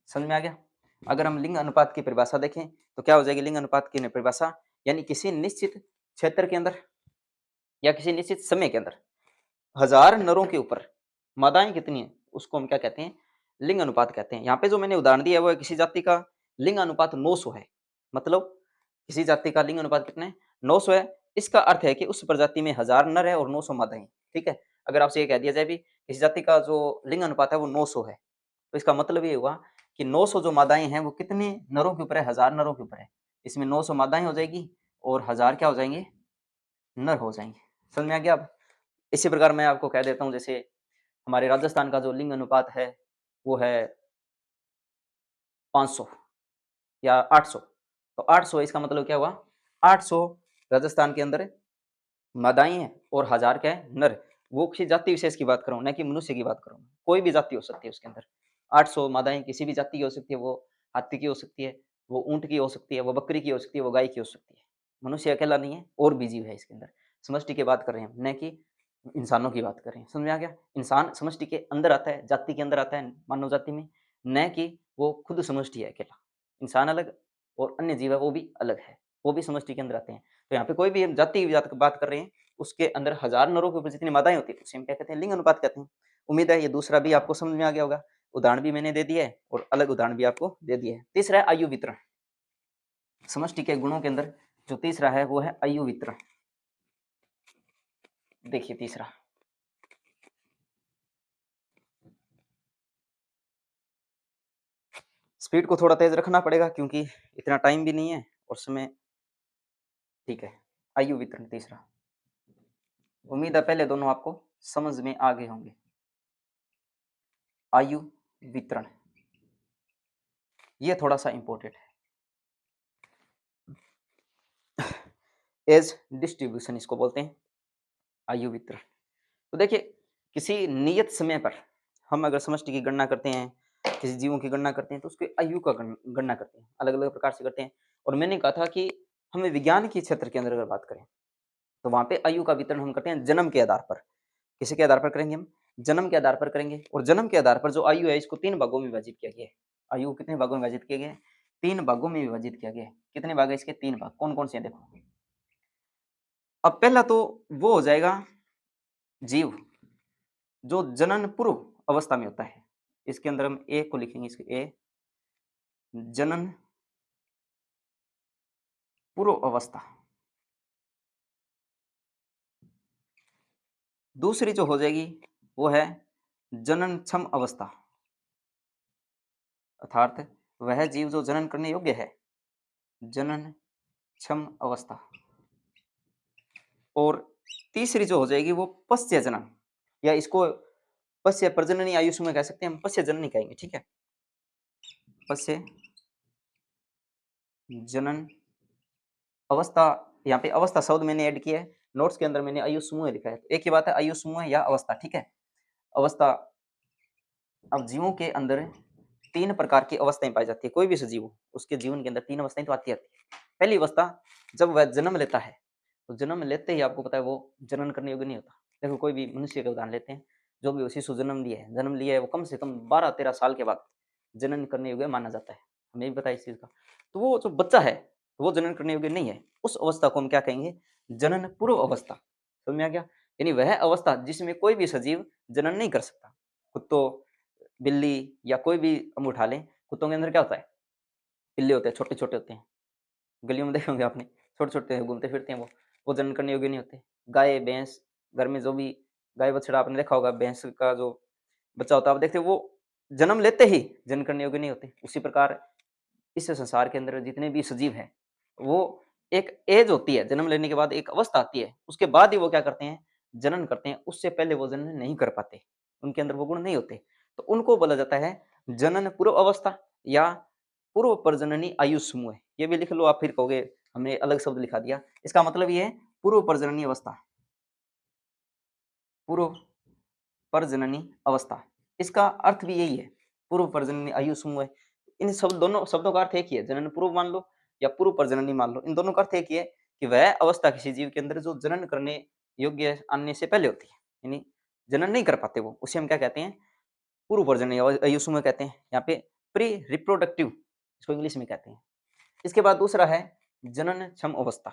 समझ में आ गया। अगर हम लिंग अनुपात की परिभाषा देखें तो क्या हो जाएगी, लिंग अनुपात की परिभाषा यानी किसी निश्चित क्षेत्र के अंदर या किसी निश्चित समय के अंदर 1000 नरों के ऊपर मादाएं कितनी है, उसको हम क्या कहते हैं, लिंग अनुपात कहते हैं। यहाँ पे जो मैंने उदाहरण दिया है वो है किसी जाति का लिंग अनुपात 900 है, मतलब किसी जाति का लिंग अनुपात कितना है, 900 है। इसका अर्थ है कि उस प्रजाति में 1000 नर है और 900 मादाएं। ठीक है, अगर आपसे ये कह दिया जाए भी किसी जाति का जो लिंग अनुपात है वो 900 है, तो इसका मतलब ये हुआ कि 900 जो मादाएं हैं वो कितने नरों के ऊपर है, 1000 नरों के ऊपर है। इसमें 900 मादाएं हो जाएगी और 1000 क्या हो जाएंगे, नर हो जाएंगे। समझ में आ गया अब। इसी प्रकार मैं आपको कह देता हूँ, जैसे हमारे राजस्थान का जो लिंग अनुपात है वो है 500 या 800, तो 800 इसका मतलब क्या हुआ, 800 राजस्थान के अंदर मादाएं हैं और 1000 क्या है, नर। वो किसी जाति विशेष की बात कर रहा हूँ, न कि मनुष्य की बात कर रहा हूँ, कोई भी जाति हो सकती है उसके अंदर। 800 मादाएं किसी भी जाति की हो सकती है, वो हाथी की हो सकती है, वो ऊंट की हो सकती है, वो बकरी की हो सकती है, वो गाय की हो सकती है। मनुष्य अकेला नहीं है, और भी जीव है इसके अंदर। समष्टि की बात कर रहे हैं, न कि इंसानों की बात कर रहे हैं। समझ में आ गया। इंसान समष्टि के अंदर आता है, जाति के अंदर आता है मानव जाति में, न कि वो खुद समष्टि है अकेला। इंसान अलग और अन्य जीव है वो भी अलग है, वो भी समष्टि के अंदर आते हैं। तो यहाँ पे कोई भी हम जाति की बात कर रहे हैं, उसके अंदर 1000 नरों के ऊपर जितनी मादाएं होती है उसे हम क्या कहते हैं, लिंग अनुपात कहते हैं। उम्मीद है ये दूसरा भी आपको समझ में आ गया होगा। उदाहरण भी मैंने दे दिया है और अलग उदाहरण भी आपको दे दिए है। तीसरा है आयु वितरण। समष्टि के गुणों के अंदर जो तीसरा है वो है आयु वितरण। देखिए तीसरा, स्पीड को थोड़ा तेज रखना पड़ेगा क्योंकि इतना टाइम भी नहीं है और समय। ठीक है, आयु वितरण तीसरा। उम्मीद है पहले दोनों आपको समझ में आ गए होंगे। आयु वितरण ये थोड़ा सा इंपॉर्टेंट है। एज डिस्ट्रीब्यूशन इसको बोलते हैं, आयु वितरण। तो देखिए किसी नियत समय पर हम अगर समष्टि की गणना करते हैं, किसी जीवों की गणना करते हैं, तो उसकी आयु का गणना करते हैं, अलग अलग प्रकार से करते हैं। और मैंने कहा था कि हमें विज्ञान के क्षेत्र के अंदर अगर बात करें तो वहां पे आयु का वितरण हम करते हैं जन्म के आधार पर। किसी के आधार पर करेंगे, हम जन्म के आधार पर करेंगे। और जन्म के आधार पर जो आयु है इसको 3 भागों में विभाजित किया गया है। आयु कितने भागों में विभाजित किया गया है, 3 भागों में विभाजित किया गया है। कितने भाग है इसके, 3 भाग। कौन कौन से हैं देखो। अब पहला तो वो हो जाएगा जीव जो जनन पूर्व अवस्था में होता है। इसके अंदर हम ए को लिखेंगे, इसके ए जनन पूर्व अवस्था। दूसरी जो हो जाएगी वो है जनन क्षम अवस्था, अर्थात वह जीव जो जनन करने योग्य है, जनन क्षम अवस्था। और तीसरी जो हो जाएगी वो पश्य जनन, या इसको पश्य प्रजननी आयुष में कह सकते हैं, हम पश्य जननी कहेंगे। ठीक है, पश्य जनन अवस्था। यहाँ पे अवस्था शब्द मैंने ऐड किया है, नोट्स के अंदर मैंने आयु समूह लिखा है। एक ही बात है, आयु समूह या अवस्था। ठीक है, अवस्था। अब जीवों के अंदर 3 प्रकार की अवस्थाएं पाई जाती है। कोई भी सजीव हो उसके जीवन के अंदर 3 अवस्थाएं तो आती है। पहली अवस्था जब वह जन्म लेता है, तो जन्म लेते ही आपको पता है वो जनन करने योग्य नहीं होता। देखो कोई भी मनुष्य का उदाहरण लेते हैं, जो भी शिशु जन्म लिया है वो कम से कम 12-13 साल के बाद जनन करने योग्य माना जाता है। हमें भी पता है इस चीज का। तो वो जो बच्चा है वो जनन करने योग्य नहीं है, उस अवस्था को हम क्या कहेंगे, जनन पूर्व अवस्था। समझ में आ गया। यानी वह अवस्था जिसमें कोई भी सजीव जनन नहीं कर सकता। कुत्तों, बिल्ली या कोई भी हम उठा लें, कुत्तों के अंदर क्या होता है, पिल्ले होते हैं, छोटे छोटे होते हैं। गलियों में देखे होंगे आपने, छोटे छोटे घूमते फिरते हैं, वो जनन करने योग्य नहीं होते। गाय भैंस, घर में जो भी गाय बछड़ा आपने देखा होगा, भैंस का जो बच्चा होता है आप देखते हो, वो जन्म लेते ही जनन करने योग्य नहीं होते। उसी प्रकार इस संसार के अंदर जितने भी सजीव हैं, वो एक एज होती है, जन्म लेने के बाद एक अवस्था आती है, उसके बाद ही वो क्या करते हैं, जनन करते हैं। उससे पहले वो जनन नहीं कर पाते, उनके अंदर वो गुण नहीं होते। तो उनको बोला जाता है जनन पूर्व अवस्था या पूर्व प्रजननी आयु समूह। ये भी लिख लो आप, फिर कहोगे हमने अलग शब्द लिखा दिया। इसका मतलब ये है पूर्व प्रजननी अवस्था, पूर्व प्रजननी अवस्था। इसका अर्थ भी यही है, पूर्व प्रजननी आयु समूह है। इन सब दोनों शब्दों का अर्थ एक ही है, जनन पूर्व मान लो या पूर्व प्रजननी मान लो, इन दोनों का अर्थ एक ही है कि वह अवस्था किसी जीव के अंदर जो जनन करने योग्य आने से पहले होती है, यानी जनन नहीं कर पाते वो, उसे हम क्या कहते हैं? पूर्व प्रजननी आयु समूह कहते हैं। यहाँ पे प्री रिप्रोडक्टिव इसको इंग्लिश में कहते हैं। इसके बाद दूसरा है जनन क्षम अवस्था,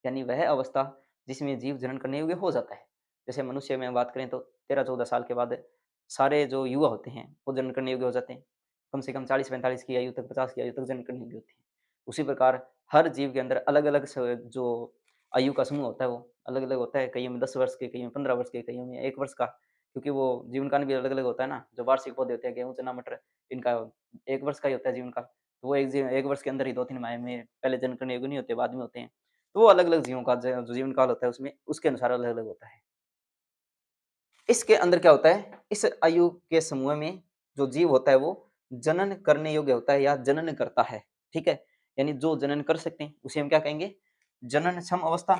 यानी वह अवस्था जिसमें जीव जनन करने योग्य हो जाता है। जैसे मनुष्य में बात करें तो 13-14 साल के बाद सारे जो युवा होते हैं, वो जनन करने योग्य हो जाते हैं। कम से कम 40-45 की आयु तक, 50 की आयु तक जनन करने योग्य होती है। उसी प्रकार हर जीव के अंदर अलग-अलग जो आयु का समूह होता है, वो अलग-अलग होता है। कइयों में 10 वर्ष के, कइयों में 15 वर्ष के, कइयों में 1 वर्ष का, क्योंकि वो जीवनकाल भी अलग-अलग होता है ना। जो वार्षिक पौधे होते हैं, गेहूँ, चना, मटर, इनका 1 वर्ष का ही होता है जीवनकाल। तो वो 1 वर्ष के अंदर ही 2-3 माह में पहले जनन करने योग्य नहीं होते, बाद में होते हैं। तो वो अलग-अलग जीवों का जो जीवन काल होता है उसमें उसके अनुसार अलग-अलग होता है। इसके अंदर क्या होता है, इस आयु के समूह में जो जीव होता है वो जनन करने योग्य होता है या जनन करता है, ठीक है? यानी जो जनन कर सकते हैं उसे हम क्या कहेंगे? जननक्षम अवस्था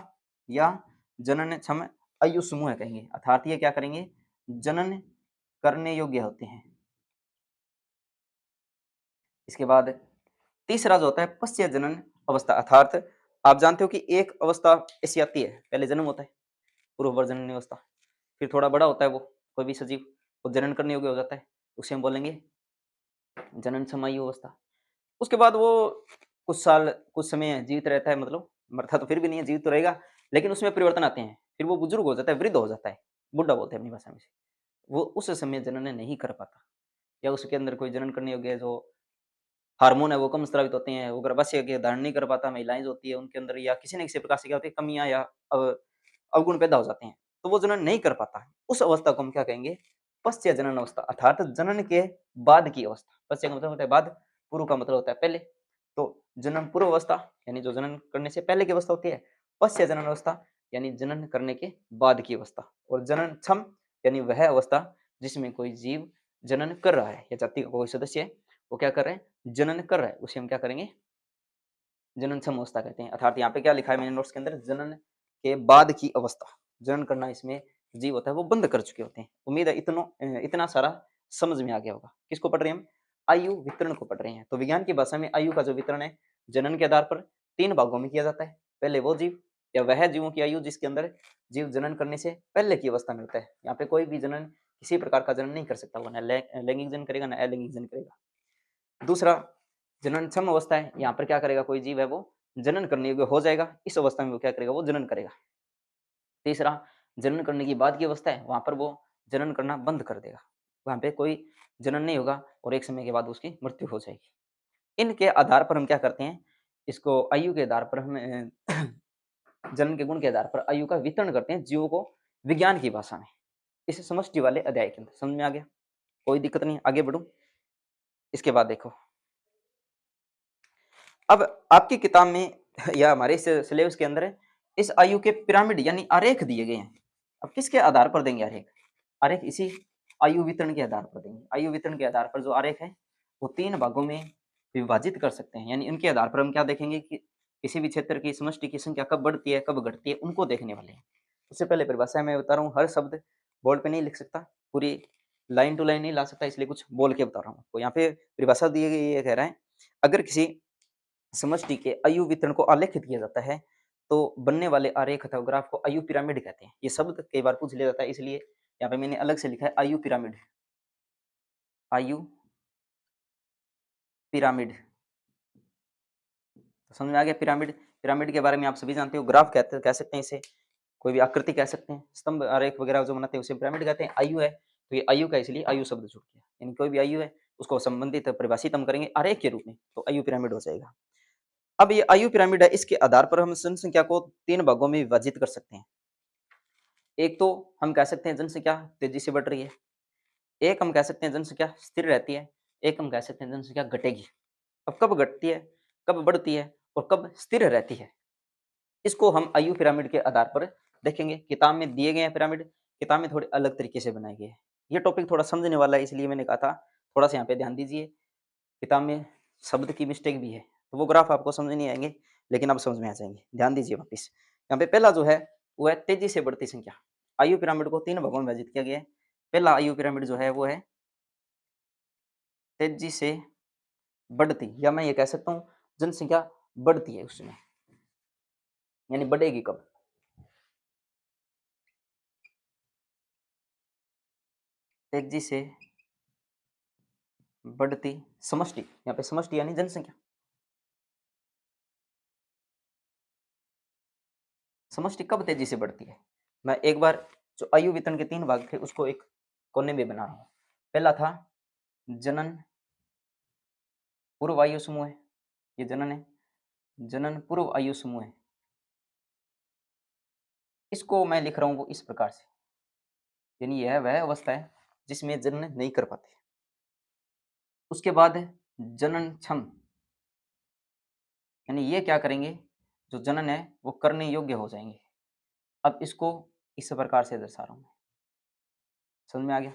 या जननक्षम आयु समूह कहेंगे। अर्थात ये क्या करेंगे? जनन करने योग्य होते हैं। इसके बाद तीसरा जो होता है पश्चात जनन अवस्था, अर्थात आप जानते हो कि एक अवस्था ऐसी आती है, पहले जन्म होता है, पूर्व प्रजनन अवस्था, फिर थोड़ा बड़ा होता है वो, कोई भी सजीव, वो जनन करने योग्य हो जाता है, उसे हम बोलेंगे जनन समायु अवस्था। उसके बाद वो कुछ साल, कुछ समय जीवित रहता है, मतलब मरता तो फिर भी नहीं है, जीवित तो रहेगा, लेकिन उसमें परिवर्तन आते हैं। फिर वो बुजुर्ग हो जाता है, वृद्ध हो जाता है, बुड्ढा बोलते हैं अपनी भाषा में से। वो उस समय जनन नहीं कर पाता या उसके अंदर कोई जनन करने योग्य जो हार्मोन है वो कम स्रावित होते हैं, वो गर्भाशय के धारण नहीं कर पाता, महिलाएँ जो होती है उनके अंदर या किसी न किसी प्रकार से क्या होती है, कमियाँ या अवगुण पैदा हो जाते हैं, तो वो जनन नहीं कर पाता। उस अवस्था को हम क्या कहेंगे? पश्चात जनन अवस्था, अर्थात जनन के बाद की अवस्था। पश्चात का मतलब होता है बाद, पूर्व का मतलब होता है पहले। तो जन्म पूर्व अवस्था यानी जो जनन करने से पहले की अवस्था होती है, पश्चात जनन अवस्था यानी जनन करने के बाद की अवस्था, और जनन क्षम यानी वह अवस्था जिसमें कोई जीव जनन कर रहा है या जाति का कोई सदस्य है, वो क्या कर रहे हैं? जनन कर रहा है, उसे हम क्या करेंगे? जनन क्षम अवस्था कहते हैं। अर्थात यहाँ पे क्या लिखा है मैंने नोट्स के अंदर? जनन के बाद की अवस्था। जनन करना इसमें जीव होता है वो बंद कर चुके होते हैं। उम्मीद है इतना सारा समझ में आ गया होगा। किसको पढ़ रहे हैं हम? आयु वितरण को पढ़ रहे हैं। तो विज्ञान की भाषा में आयु का जो वितरण है, जनन के आधार पर 3 भागों में किया जाता है। पहले वो जीव या वह जीवों की आयु जिसके अंदर जीव जनन करने से पहले की अवस्था में होता है। यहाँ पे कोई भी जनन किसी प्रकार का जनन नहीं कर सकता, वो ना लैंगिक जनन करेगा, ना अलैंगिक जनन करेगा। दूसरा जननक्षम अवस्था है, यहाँ पर क्या करेगा कोई जीव है वो जनन करने योग्य हो जाएगा, इस अवस्था में वो क्या करेगा? वो जनन करेगा। तीसरा जनन करने की बाद की अवस्था है, वहाँ पर वो जनन करना बंद कर देगा, वहाँ पे कोई जनन नहीं होगा और एक समय के बाद उसकी मृत्यु हो जाएगी। इनके आधार पर हम क्या करते हैं? इसको आयु के आधार पर हम जनन के गुण के आधार पर आयु का वितरण करते हैं जीवों को, विज्ञान की भाषा में। इस समष्टि वाले अध्याय के अंदर समझ में आ गया? कोई दिक्कत नहीं, आगे बढ़ूँ? इसके बाद देखो, अब आपकी किताब में या हमारे इस सिलेबस के अंदर इस आयु के पिरामिड यानी आरेख दिए गए हैं। अब किसके आधार पर देंगे आरेख? आरेख इसी आयु वितरण के आधार पर देंगे। आयु वितरण के आधार पर जो आरेख है, वो 3 भागों में विभाजित कर सकते हैं। यानी इनके आधार पर हम क्या देखेंगे कि किसी भी क्षेत्र की समष्टि की संख्या कब बढ़ती है, कब घटती है, उनको देखने वाले हैं। उससे पहले परिभाषा मैं बता रहा हूँ, हर शब्द बोर्ड पे नहीं लिख सकता, पूरी लाइन टू लाइन नहीं ला सकता, इसलिए कुछ बोल के बता रहा हूँ आपको। यहाँ पे परिभाषा दी गई ये कह रहा है, अगर किसी समष्टि के आयु वितरण को आलेखित किया जाता है, तो बनने वाले आरेख अथवा ग्राफ को आयु पिरामिड कहते हैं। ये शब्द कई बार पूछ लिया जाता है, इसलिए यहाँ पे मैंने अलग से लिखा है आयु पिरामिड। आयु पिरामिड, तो समझ में आ गया पिरामिड? पिरामिड के बारे में आप सभी जानते हो, ग्राफ कहते कह सकते हैं इसे, कोई भी आकृति कह सकते हैं, स्तंभ आरेख वगैरह जो बनाते हैं उसे पिरामिड कहते हैं। आयु है तो ये आयु का इसलिए आयु शब्द जुड़ गया, यानी कोई भी आयु है उसको संबंधित परिभाषित हम करेंगे आरेख के रूप में, तो आयु पिरामिड हो जाएगा। अब ये आयु पिरामिड है, इसके आधार पर हम जनसंख्या को 3 भागों में विभाजित कर सकते हैं। एक तो हम कह सकते हैं जनसंख्या तेजी से बढ़ रही है, एक हम कह सकते हैं जनसंख्या स्थिर रहती है, एक हम कह सकते हैं जनसंख्या घटेगी। अब कब घटती है, कब बढ़ती है और कब स्थिर रहती है, इसको हम आयु पिरामिड के आधार पर देखेंगे। किताब में दिए गए हैं पिरामिड, किताब में थोड़े अलग तरीके से बनाए गए हैं। ये टॉपिक थोड़ा समझने वाला है, इसलिए मैंने कहा था थोड़ा सा यहाँ पे ध्यान दीजिए। किताब में शब्द की मिस्टेक भी है, तो वो ग्राफ आपको समझ नहीं आएंगे, लेकिन अब समझ में आ जाएंगे। ध्यान दीजिए वापिस। यहाँ पे पहला जो है वो है तेजी से बढ़ती संख्या। आयु पिरामिड को 3 भागों में विभाजित किया गया है। पहला आयु पिरामिड जो है वो है तेजी से बढ़ती, या मैं ये कह सकता हूँ जनसंख्या बढ़ती है उसमें, यानी बढ़ेगी कब? तेजी से बढ़ती समष्टि, यहाँ पे समष्टि यानी जनसंख्या। समष्टि कब तेजी से बढ़ती है? मैं एक बार जो आयु वेतन के 3 भाग थे उसको एक कोने में बना रहा हूँ। पहला था जनन पूर्व आयु समूह है, ये जनन है, जनन पूर्व आयु समूह है। इसको मैं लिख रहा हूँ वो इस प्रकार से, यानी यह वह अवस्था है जिसमें जनन नहीं कर पाते। उसके बाद जनन क्षम, यानी ये क्या करेंगे, जो जनन है वो करने योग्य हो जाएंगे। अब इसको इस प्रकार से दर्शा रहा हूँ मैं, समझ में आ गया?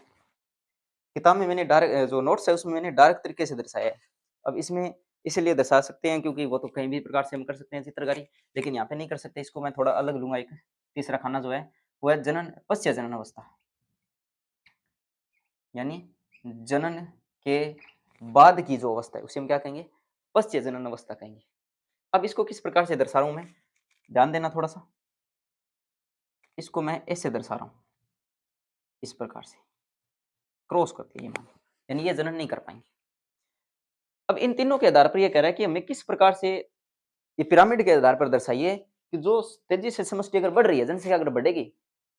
किताब में मैंने डायरेक्ट जो नोट्स है उसमें मैंने डायरेक्ट तरीके से दर्शाया है। अब इसमें इसलिए दर्शा सकते हैं क्योंकि वो तो कहीं भी प्रकार से हम कर सकते हैं चित्रकारी, लेकिन यहाँ पे नहीं कर सकते। इसको मैं थोड़ा अलग लूँगा। एक तीसरा खाना जो है वो है जनन पश्चात जनन अवस्था, यानी जनन के बाद की जो अवस्था है उसे हम क्या कहेंगे, पश्चात जनन अवस्था कहेंगे। अब इसको किस प्रकार से दर्शा रहा हूँ मैं, ध्यान देना थोड़ा सा। इसको मैं ऐसे दर्शा रहा हूँ, इस प्रकार से क्रॉस करके, ये मान, यानी ये जनन नहीं कर पाएंगे। अब इन तीनों के आधार पर ये कह रहा है कि हमें किस प्रकार से, ये पिरामिड के आधार पर दर्शाइए कि जो तेजी से समष्टि अगर बढ़ रही है, जनसंख्या अगर बढ़ेगी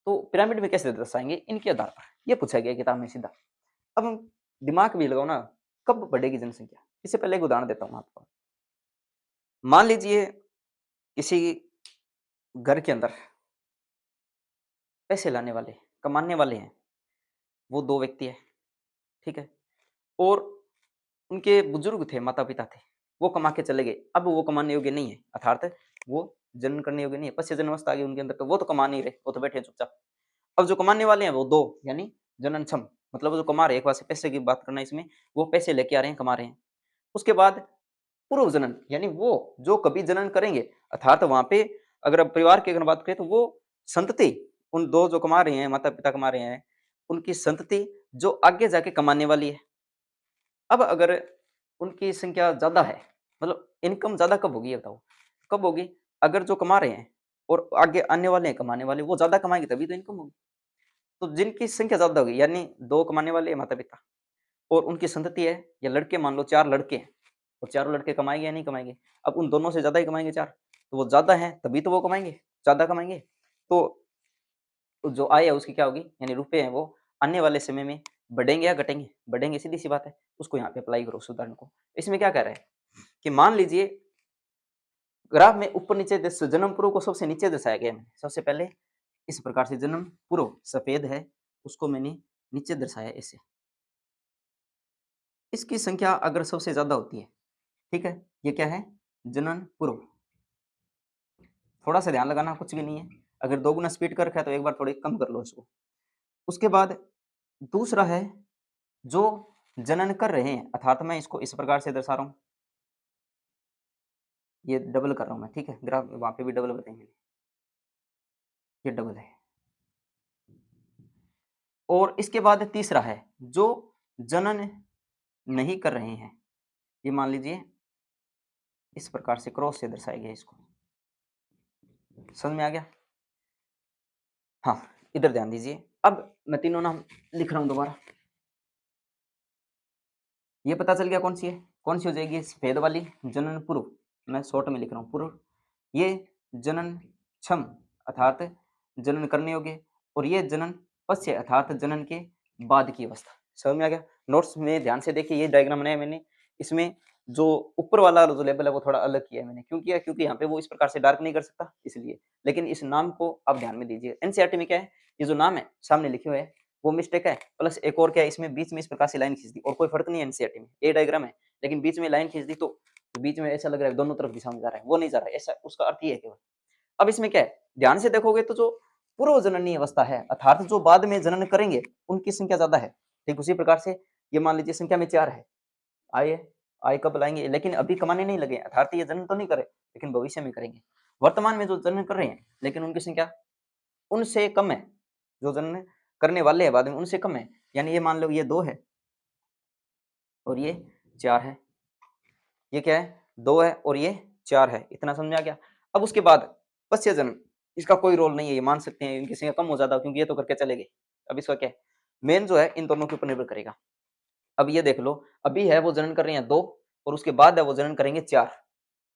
तो पिरामिड में कैसे दर्शाएंगे, इनके आधार पर ये पूछा गया किताब में सीधा। अब हम दिमाग भी लगाओ ना, कब बढ़ेगी जनसंख्या। इससे पहले एक उदाहरण देता हूँ आपको। मान लीजिए किसी घर के अंदर पैसे लाने वाले, कमाने वाले हैं, वो 2 व्यक्ति है, ठीक है, और उनके बुजुर्ग थे, माता पिता थे, वो कमा के चले गए। अब वो कमाने योग्य नहीं है, अर्थात वो जनन करने योग्य नहीं है, पश्चात जन्म अवस्था आ गई उनके अंदर, तो वो तो कमा नहीं रहे, वो तो बैठे चुपचाप। अब जो कमाने वाले हैं वो 2, यानी जननक्षम, मतलब वो जो कमा रहे हैं, एक बार से पैसे की बात करना है इसमें, वो पैसे लेके आ रहे हैं, कमा रहे हैं। उसके बाद पूर्व जनन, यानी वो जो कभी जनन करेंगे, अर्थात वहां पे अगर अब परिवार की अगर बात करें तो वो संतति, उन 2 जो कमा रहे हैं, माता पिता कमा रहे हैं, उनकी संतति जो आगे जाके कमाने वाली है। अब अगर उनकी संख्या ज़्यादा है, मतलब इनकम ज़्यादा कब होगी ये बताओ? कब होगी? अगर जो कमा रहे हैं और आगे आने वाले हैं कमाने वाले, वो ज़्यादा कमाएँगे तभी तो इनकम होगी। तो जिनकी संख्या ज़्यादा होगी, यानी 2 कमाने वाले हैं माता-पिता और उनकी संतति है, या लड़के, मान लो 4 लड़के हैं और चारों लड़के कमाएँगे या नहीं कमाएँगे? अब उन दोनों से ज़्यादा ही कमाएँगे 4, तो वो ज़्यादा हैं तभी तो वो कमाएँगे, ज़्यादा कमाएँगे। तो जो आय है उसकी क्या होगी, यानी रुपए हैं वो आने वाले समय में बढ़ेंगे या घटेंगे? बढ़ेंगे, सीधी-सी बात है। उसको यहाँ पे अप्लाई करो उस उदाहरण को। इसमें क्या कह रहा है कि मान लीजिए ग्राफ में ऊपर-नीचे जन्म पूर्व को सबसे नीचे दर्शाया गया है। सबसे पहले इस प्रकार से जन्म पूर्व सफ़ेद है, उसको मैंने नीचे दर्शाया ऐसे। इसकी संख्या अगर सबसे ज़्यादा होती है, ठीक है? ये क्या है? जनन पूर्व। थोड़ा-सा ध्यान लगाना, कुछ भी नहीं है। अगर 2 गुना स्पीड कर रखा है तो एक बार थोड़ी कम कर लो इसको। उसके बाद दूसरा है जो जनन कर रहे हैं, अर्थात मैं इसको इस प्रकार से दर्शा रहा हूँ। ये डबल कर रहा हूँ मैं, ठीक है? ग्राफ वहाँ पे भी डबल बताएँगे। ये डबल है। और इसके बाद तीसरा है जो जनन नहीं कर रहे हैं। ये मान लीजिए इस प्रकार से क्रॉस से दर्शाया गया है इसको। समझ में आ गया? हाँ, इधर ध्यान दीजिए। अब मैं तीनों नाम लिख रहा हूँ दोबारा। ये पता चल गया कौन-सी है? कौन-सी हो जाएगी? सफ़ेद वाली जनन पूर्व, मैं शॉर्ट में लिख रहा हूँ पूर्व। ये जनन क्षम, अर्थात जनन करने योग्य, और ये जनन पश्य, अर्थात जनन के बाद की अवस्था। समझ में आ गया? नोट्स में ध्यान से देखिए, ये डायग्राम बनाया मैंने। इसमें जो ऊपर वाला जो लेबल है वो थोड़ा अलग किया है मैंने। क्यों किया? क्योंकि यहाँ पे वो इस प्रकार से डार्क नहीं कर सकता इसलिए। लेकिन इस नाम को आप ध्यान में दीजिए। एनसीईआरटी में क्या है? ये जो नाम है सामने लिखे हुए हैं वो मिस्टेक है, प्लस एक और क्या है, इसमें बीच में इस प्रकार से लाइन खींच दी और कोई फर्क नहीं है एनसीईआरटी में। ये डायग्राम है लेकिन बीच में लाइन खींच दी तो बीच में ऐसा लग रहा है दोनों तरफ दिशा में जा रहा है, वो नहीं जा रहा है, ऐसा उसका अर्थ ये है केवल। अब इसमें क्या है, ध्यान से देखोगे तो जो पूर्व जननी अवस्था है, अर्थात जो बाद में जनन करेंगे उनकी संख्या ज्यादा है। ठीक उसी प्रकार से ये मान लीजिए संख्या में 4 है, आय आय कब लाएंगे, लेकिन अभी कमाने नहीं लगे, अर्थात ये जनन तो नहीं करे लेकिन भविष्य में करेंगे। वर्तमान में जो जनन कर रहे हैं लेकिन उनकी संख्या उनसे कम है, जो जनन करने वाले हैं बाद में उनसे कम है, यानी ये मान लो ये 2 है और ये 4 है। ये क्या है? 2 है और ये 4 है। इतना समझ में आ गया? अब उसके बाद पश्य जन्म, इसका कोई रोल नहीं है, ये मान सकते हैं इनकी संख्या कम हो ज़्यादा क्योंकि ये तो करके चले गए। अब इसका क्या है? मेन जो है इन दोनों के ऊपर निर्भर करेगा। अब ये देख लो, अभी है वो जनन कर रहे हैं 2 और उसके बाद है वो जनन करेंगे 4।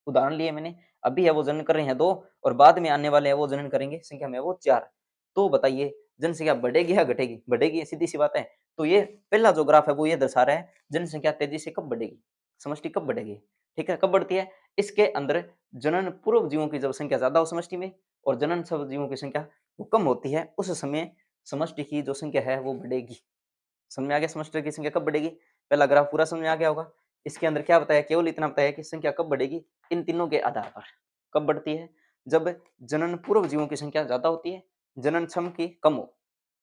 उदाहरण लिए मैंने, अभी है वो जनन कर रहे हैं 2 और बाद में आने वाले हैं वो जनन करेंगे संख्या में वो 4। तो बताइए जनसंख्या बढ़ेगी या घटेगी? बढ़ेगी, सीधी-सी बात है। तो ये पहला जो ग्राफ है वो ये दर्शा रहा है जनसंख्या तेजी से कब बढ़ेगी, समष्टि कब बढ़ेगी, ठीक है? कब बढ़ती है? इसके अंदर जनन पूर्व जीवों की जब संख्या ज़्यादा हो समष्टि में और जनन सब जीवों की संख्या वो कम होती है, उस समय समष्टि की जो संख्या है वो बढ़ेगी। समझ में आ गया समष्टि की संख्या कब बढ़ेगी? पहला ग्राफ पूरा समझ में आ गया होगा। इसके अंदर क्या बताया? केवल इतना बताया कि संख्या कब बढ़ेगी? इन तीनों के आधार पर। कब बढ़ती है? जब जनन पूर्व जीवों की संख्या ज़्यादा होती है, जनन क्षम की कम हो।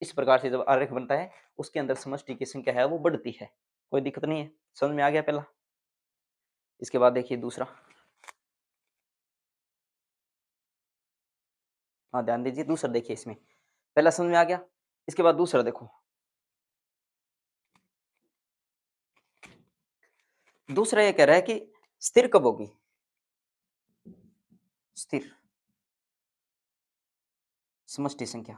इस प्रकार से जब आरेख बनता है, उसके अंदर समष्टि की संख्या है वो बढ़ती है। कोई दिक्कत नहीं है, समझ में आ गया पहला? इसके बाद देखिए दूसरा। हाँ, ध्यान दीजिए दूसरा देखिए इसमें। पहला समझ में आ गया, इसके बाद दूसरा देखो। दूसरा ये कह रहा है कि स्थिर कब होगी? स्थिर समष्टि संख्या।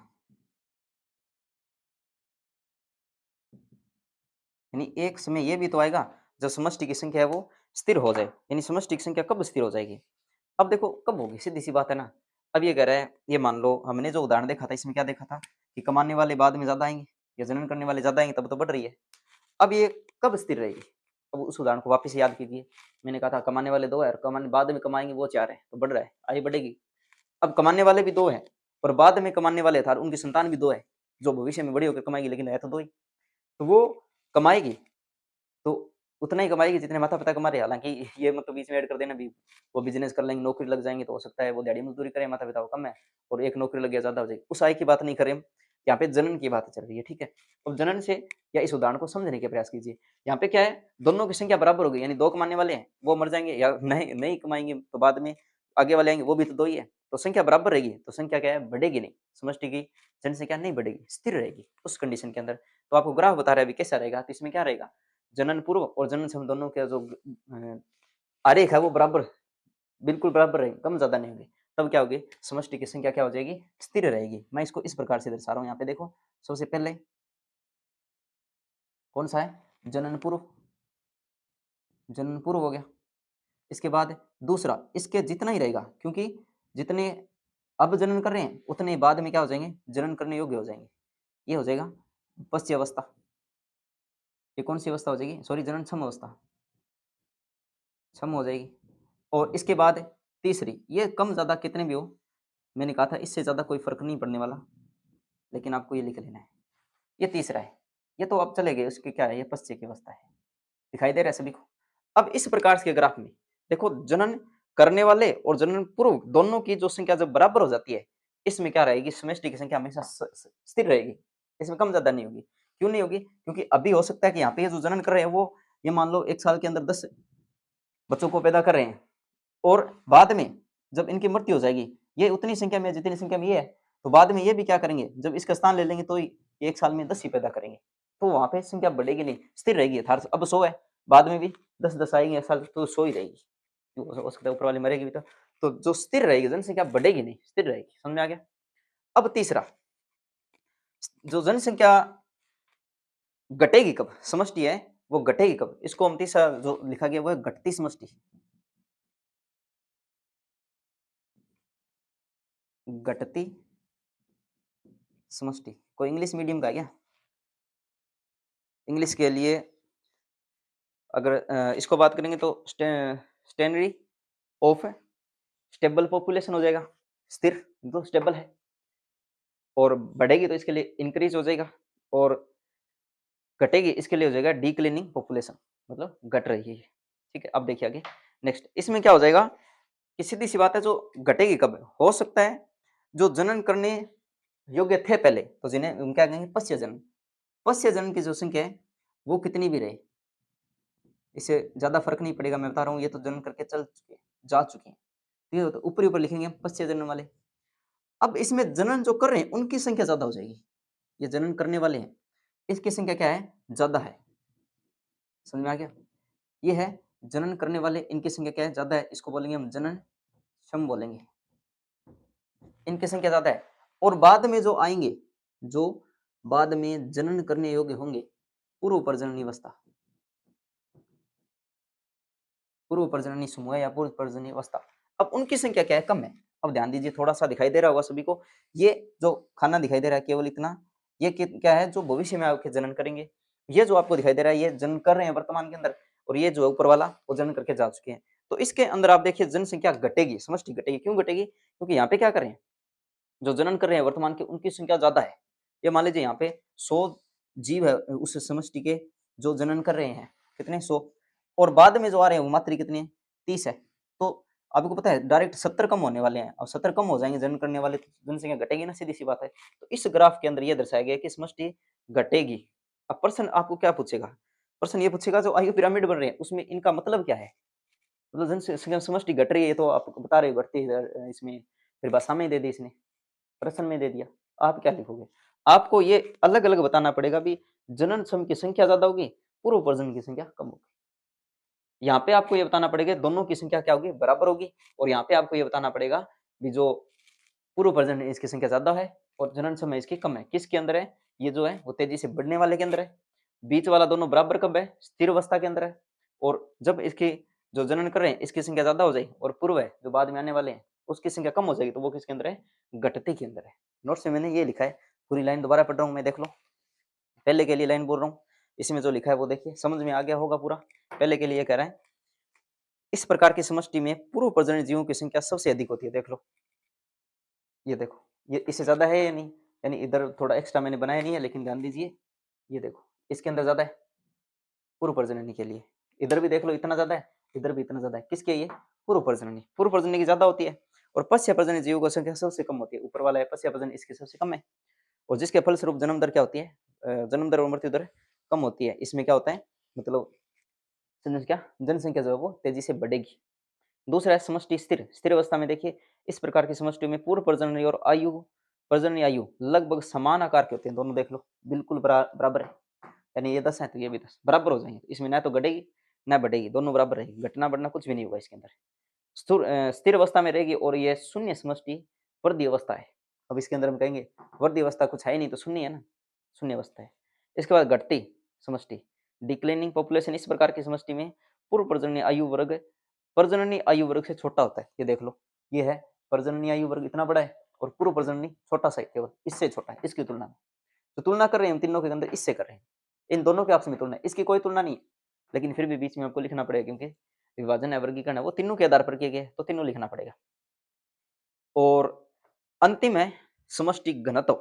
यानी एक समय ये भी तो आएगा जब समष्टि की संख्या है वो स्थिर हो जाए। यानी समष्टि की संख्या कब स्थिर हो जाएगी? अब देखो कब होगी? सीधी-सी बात है ना। अब ये कह रहा है, ये मान लो हमने जो उदाहरण देखा था इसमें क्या देखा था कि कमाने वाले बाद में ज़्यादा आएँगे या जनन करने वाले ज़्यादा आएँगे तब तो बढ़ रही है। अब ये कब स्थिर रहेगी? अब उस उदाहरण को वापस याद कीजिए। मैंने कहा था कमाने वाले 2 है और कमाने बाद में कमाएँगे वो 4 है, तो बढ़ रहा है, आगे बढ़ेगी। अब कमाने वाले भी 2 हैं और बाद में कमाने वाले था उनकी संतान भी 2 है, जो भविष्य में बड़ी होकर कमाएगी लेकिन है तो 2 ही। तो वो कमाएगी तो उतना ही कमाएगी जितने माता-पिता कमा रहे हैं। हालाँकि ये मत बीच में ऐड कर देना भी, वो बिज़नेस कर लेंगे, नौकरी लग जाएँगे तो हो सकता है वो दिहाड़ी मज़दूरी करें, माता-पिता को कम है और एक नौकरी लग गया ज़्यादा हो जाएगी। उस आय की बात नहीं कर रहे हम, यहाँ पे जनन की बात चल रही है, ठीक है? अब जनन से या इस उदाहरण को समझने के प्रयास कीजिए। यहाँ पे क्या है, दोनों की संख्या बराबर हो गई, यानी 2 कमाने वाले हैं, वो मर जाएँगे या नहीं नहीं कमाएँगे तो बाद में आगे वाले आएँगे, वो भी तो 2 ही है। तो संख्या बराबर रहेगी, तो संख्या क्या है, बढ़ेगी नहीं। समष्टि की जनसंख्या नहीं बढ़ेगी, स्थिर रहेगी उस कंडीशन के अंदर। तो आपको ग्राफ बता रहा है अभी कैसा रहेगा, तो इसमें क्या रहेगा, जनन पूर्व और जनन सम दोनों का जो आरेख है वो बराबर बिल्कुल बराबर रहेंगे, कम ज़्यादा नहीं होंगे। तब क्या होगी? समष्टि की संख्या क्या हो जाएगी? स्थिर रहेगी। मैं इसको इस प्रकार से दर्शा रहा हूँ यहाँ पे देखो। सबसे पहले कौन-सा है? जनन पूर्व, जनन पूर्व हो गया। इसके बाद दूसरा, इसके जितना ही रहेगा क्योंकि जितने अब जनन कर रहे हैं, उतने बाद में क्या हो जाएँगे? जनन करने योग्य हो जाएँगे। ये हो जाएगा पश्य अवस्था। ये कौन-सी अवस्था हो जाएगी? सॉरी जनन क्षम अवस्था, क्षम हो जाएगी। और इसके बाद तीसरी, ये कम ज़्यादा कितने भी हो, मैंने कहा था इससे ज़्यादा कोई फ़र्क नहीं पड़ने वाला, लेकिन आपको ये लिख लेना है। ये तीसरा है, ये तो अब चले गए, उसकी क्या है, ये पश्य की अवस्था है। दिखाई दे रहा है सभी को? अब इस प्रकार के ग्राफ में देखो जनन करने वाले और जनन पूर्व दोनों की जो संख्या जब बराबर हो जाती है, इसमें क्या रहेगी, समष्टि की संख्या हमेशा स स स्थिर रहेगी। इसमें कम ज़्यादा नहीं होगी। क्यों नहीं होगी? क्योंकि अभी हो सकता है कि यहाँ पे ये जो जनन कर रहे हैं वो ये मान लो 1 साल के अंदर 10 बच्चों को पैदा कर रहे हैं। और बाद में जब इनकी मृत्यु हो जाएगी, ये उतनी संख्या में जितनी संख्या में ये है, तो बाद में ये भी क्या करेंगे, जब इसका स्थान ले लेंगे तो ही 1 साल में 10 ही पैदा करेंगे। तो वहाँ पे संख्या बढ़ेगी नहीं, स्थिर रहेगी यथार्थ। अब 100 है, बाद में भी 10-10 आएँगे 1 साल तो 100 ही रहेगी। हो सकता है ऊपर वाली मरेगी भी तो। तो जो स्थिर रहेगी जनसंख्या बढ़ेगी नहीं, स्थिर रहेगी। समझ में आ गया? अब तीसरा, जो जनसंख्या घटेगी कब? समष्टि है, वो घटेगी कब? इसको हम तीसरा जो लिखा गया वो है घटती समष्टि। घटती समष्टि। कोई इंग्लिश मीडियम का है क्या? इंग्लिश के लिए अगर इसको बात करेंगे तो स्टैनरी ऑफ स्टेबल पॉपुलेशन हो जाएगा, स्थिर जो स्टेबल है और बढ़ेगी तो इसके लिए इंक्रीज़ हो जाएगा और घटेगी इसके लिए हो जाएगा डिक्लिनिंग पॉपुलेशन मतलब घट रही है। ठीक है, अब देखिए आगे नेक्स्ट इसमें क्या हो जाएगा कि सीधी-सी बात है जो घटेगी कब? हो सकता है जो जनन करने योग्य थे पहले, तो जिन्हें हम क्या कहेंगे पश्य जनन। पश्य जनन की जो संख्या है, वो कितनी भी रहे, इससे ज़्यादा फ़र्क नहीं पड़ेगा, मैं बता रहा हूँ ये तो जनन करके चल चुके हैं, जा चुके हैं। ये तो ऊपर-ऊपर लिखेंगे हम पश्य जनन वाले। अब इसमें जनन जो कर रहे हैं, उनकी संख्या ज़्यादा हो जाएगी। ये जनन करने वाले हैं, इसकी संख्या क्या है? ज़्यादा है। समझ में आ गया? ये है जनन करने वाले, इनकी संख्या क्या है? ज़्यादा है, इसको बोलेंगे हम जननक्षम बोलेंगे। इनकी संख्या ज़्यादा है और बाद में जो आएँगे, जो बाद में जनन करने योग्य होंगे, पूर्व प्रजननी अवस्था, पूर्व प्रजननी समूह या पूर्व प्रजननी अवस्था। अब उनकी संख्या क्या है? कम है। अब ध्यान दीजिए, थोड़ा-सा दिखाई दे रहा होगा सभी को, ये जो खाना दिखाई दे रहा है केवल इतना, ये क्या है? जो भविष्य में आके जनन करेंगे। ये जो आपको दिखाई दे रहा है, ये जनन कर रहे हैं वर्तमान के अंदर, और ये जो है ऊपर वाला, वो जनन करके जा चुके हैं। तो इसके अंदर आप देखिए जनसंख्या घटेगी, समष्टि घटेगी। क्यों घटेगी? क्योंकि यहाँ पे क्या कर रहे हैं? जो जनन कर रहे हैं वर्तमान के, उनकी संख्या ज़्यादा है। ये मान लीजिए यहाँ पे 100 जीव है उस समष्टि के, जो जनन कर रहे हैं, कितने? 100, और बाद में जो आ रहे हैं वो मात्र कितने हैं? 30 है। तो आपको पता है डायरेक्ट 70 कम होने वाले हैं, और 70 कम हो जाएँगे जनन करने वाले, तो जनसंख्या घटेगी ना, सीधी-सी बात है। तो इस ग्राफ के अंदर ये दर्शाया गया है कि समष्टि घटेगी। अब प्रश्न आपको क्या पूछेगा? प्रश्न ये पूछेगा, जो आयु पिरामिड बन रहे हैं, उसमें इनका मतलब क्या है? मतलब समष्टि घट रही है, तो आप बता रहे हो घटती है, इसमें परिभाषा में दे दी इसने, प्रश्न में दे दिया, आप क्या लिखोगे? आपको ये अलग-अलग बताना पड़ेगा भी, जनन सम की संख्या ज़्यादा होगी, पूर्व प्रजनन की संख्या कम होगी। यहाँ पे आपको ये बताना पड़ेगा दोनों की संख्या क्या होगी? बराबर होगी, और यहाँ पे आपको ये बताना पड़ेगा भी जो पूर्व प्रजनन है इसकी संख्या ज़्यादा है और जनन समय इसकी कम है। किसके अंदर है? ये जो है वो तेज़ी से बढ़ने वाले के अंदर है। बीच वाला दोनों बराबर कब है? स्थिर अवस्था के अंदर है। और जब इसकी जो जनन कर रहे हैं इसकी संख्या ज़्यादा हो जाएगी, और पूर्व है जो बाद में आने वाले हैं उसकी संख्या कम हो जाएगी, तो वो किसके अंदर है? घटते के अंदर है। नोट्स में मैंने ये लिखा है, पूरी लाइन दोबारा पढ़ रहा हूँ मैं, देख लो। पहले के लिए लाइन बोल रहा हूँ, इसमें जो लिखा है वो देखिए, समझ में आ गया होगा पूरा। पहले के लिए ये कह रहा है, इस प्रकार की समष्टि में पूर्व प्रजनन जीवों की संख्या सबसे अधिक होती है। देख लो, ये देखो, ये इससे ज़्यादा है या नहीं? यानी इधर थोड़ा एक्स्ट्रा मैंने बनाया नहीं है, लेकिन ध्यान दीजिए, ये देखो, इसके अंदर ज़्यादा है पूर्व प्रजननी के लिए। इधर भी देख लो इतना ज़्यादा है, इधर भी इतना ज़्यादा है। किसके? ये पूर्व प्रजननी। पूर्व प्रजननी की ज़्यादा होती है, और पश्च प्रजननी जीवों की संख्या सबसे कम होती है। ऊपर वाला है पश्च प्रजनन, इसकी सबसे कम है, और जिसके फलस्वरूप जन्म दर क्या होती है? जन्म दर और मृत्यु दर कम होती है। इसमें क्या होता है? मतलब जनसंख्या जो है वो तेज़ी से बढ़ेगी। दूसरा है समष्टि स्थिर। स्थिर अवस्था में देखिए, इस प्रकार की समष्टि में पूर्व प्रजननी और प्रजननी आयु लगभग समान आकार के होते हैं। दोनों देख लो, बिल्कुल बराबर है। यानी ये 10 है तो ये भी 10 बराबर हो जाएँगे। इसमें ना तो घटेगी, ना बढ़ेगी, दोनों बराबर रहेगी। घटना-बढ़ना कुछ भी नहीं होगा इसके अंदर। स्थिर अवस्था में रहेगी, और ये शून्य समष्टि वृद्धि अवस्था है। अब इसके अंदर हम कहेंगे वृद्धि अवस्था कुछ है ही नहीं, तो शून्य है ना, शून्य अवस्था है। इसके बाद घटती समष्टि, डिक्लाइनिंग पॉपुलेशन। इस प्रकार की समष्टि में पूर्व प्रजननी आयु वर्ग से छोटा होता है। ये देख लो, ये है प्रजननी आयु वर्ग इतना बड़ा है, और पूर्व प्रजननी छोटा सा है, केवल इससे छोटा है इसकी तुलना में। तो तुलना कर रहे हैं हम तीनों के अंदर, इससे कर रहे हैं। इन दोनों के आपस में तुलना है, इसकी कोई तुलना नहीं है, लेकिन फिर भी बीच में आपको लिखना पड़ेगा, क्योंकि विभाजन है, वर्गीकरण है, वो तीनों के आधार पर किए गए, तो तीनों लिखना पड़ेगा। और अंतिम है समष्टि घनत्व,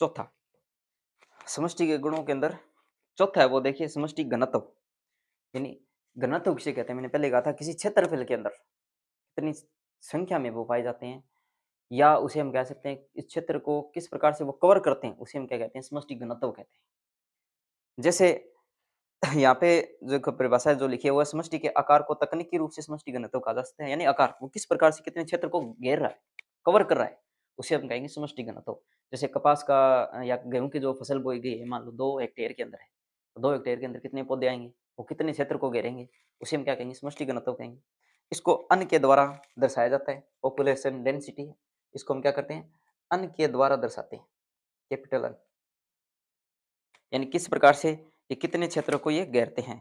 चौथा। समष्टि के गुणों के अंदर चौथा है वो देखिए, समष्टि घनत्व। यानी घनत्व किसे कहते हैं? मैंने पहले कहा था, किसी क्षेत्रफल के अंदर कितनी संख्या में वो पाए जाते हैं, या उसे हम कह सकते हैं इस क्षेत्र को किस प्रकार से वो कवर करते हैं, उसे हम क्या कहते हैं? समष्टि घनत्व कहते हैं। जैसे यहाँ पे जो परिभाषा है जो लिखी है, वो है समष्टि के आकार को तकनीकी रूप से समष्टि घनत्व कहा जा सकता है। यानी आकार, वो किस प्रकार से कितने क्षेत्र को घेर रहा है, कवर कर रहा है, उसे हम कहेंगे समष्टि घनत्व। जैसे कपास का या गेहूँ की जो फसल बोई गई है, मान लो 2 हेक्टेयर के अंदर है, तो 2 हेक्टेयर के अंदर कितने पौधे आएँगे, वो कितने क्षेत्र को घेरेंगे, उसे हम क्या कहेंगे? समष्टि घनत्व कहेंगे। इसको अन के द्वारा दर्शाया जाता है, पॉपुलेशन डेंसिटी है। इसको हम क्या करते हैं? अन के द्वारा दर्शाते हैं, कैपिटल अन। यानी किस प्रकार से ये कितने क्षेत्र को ये घेरते हैं।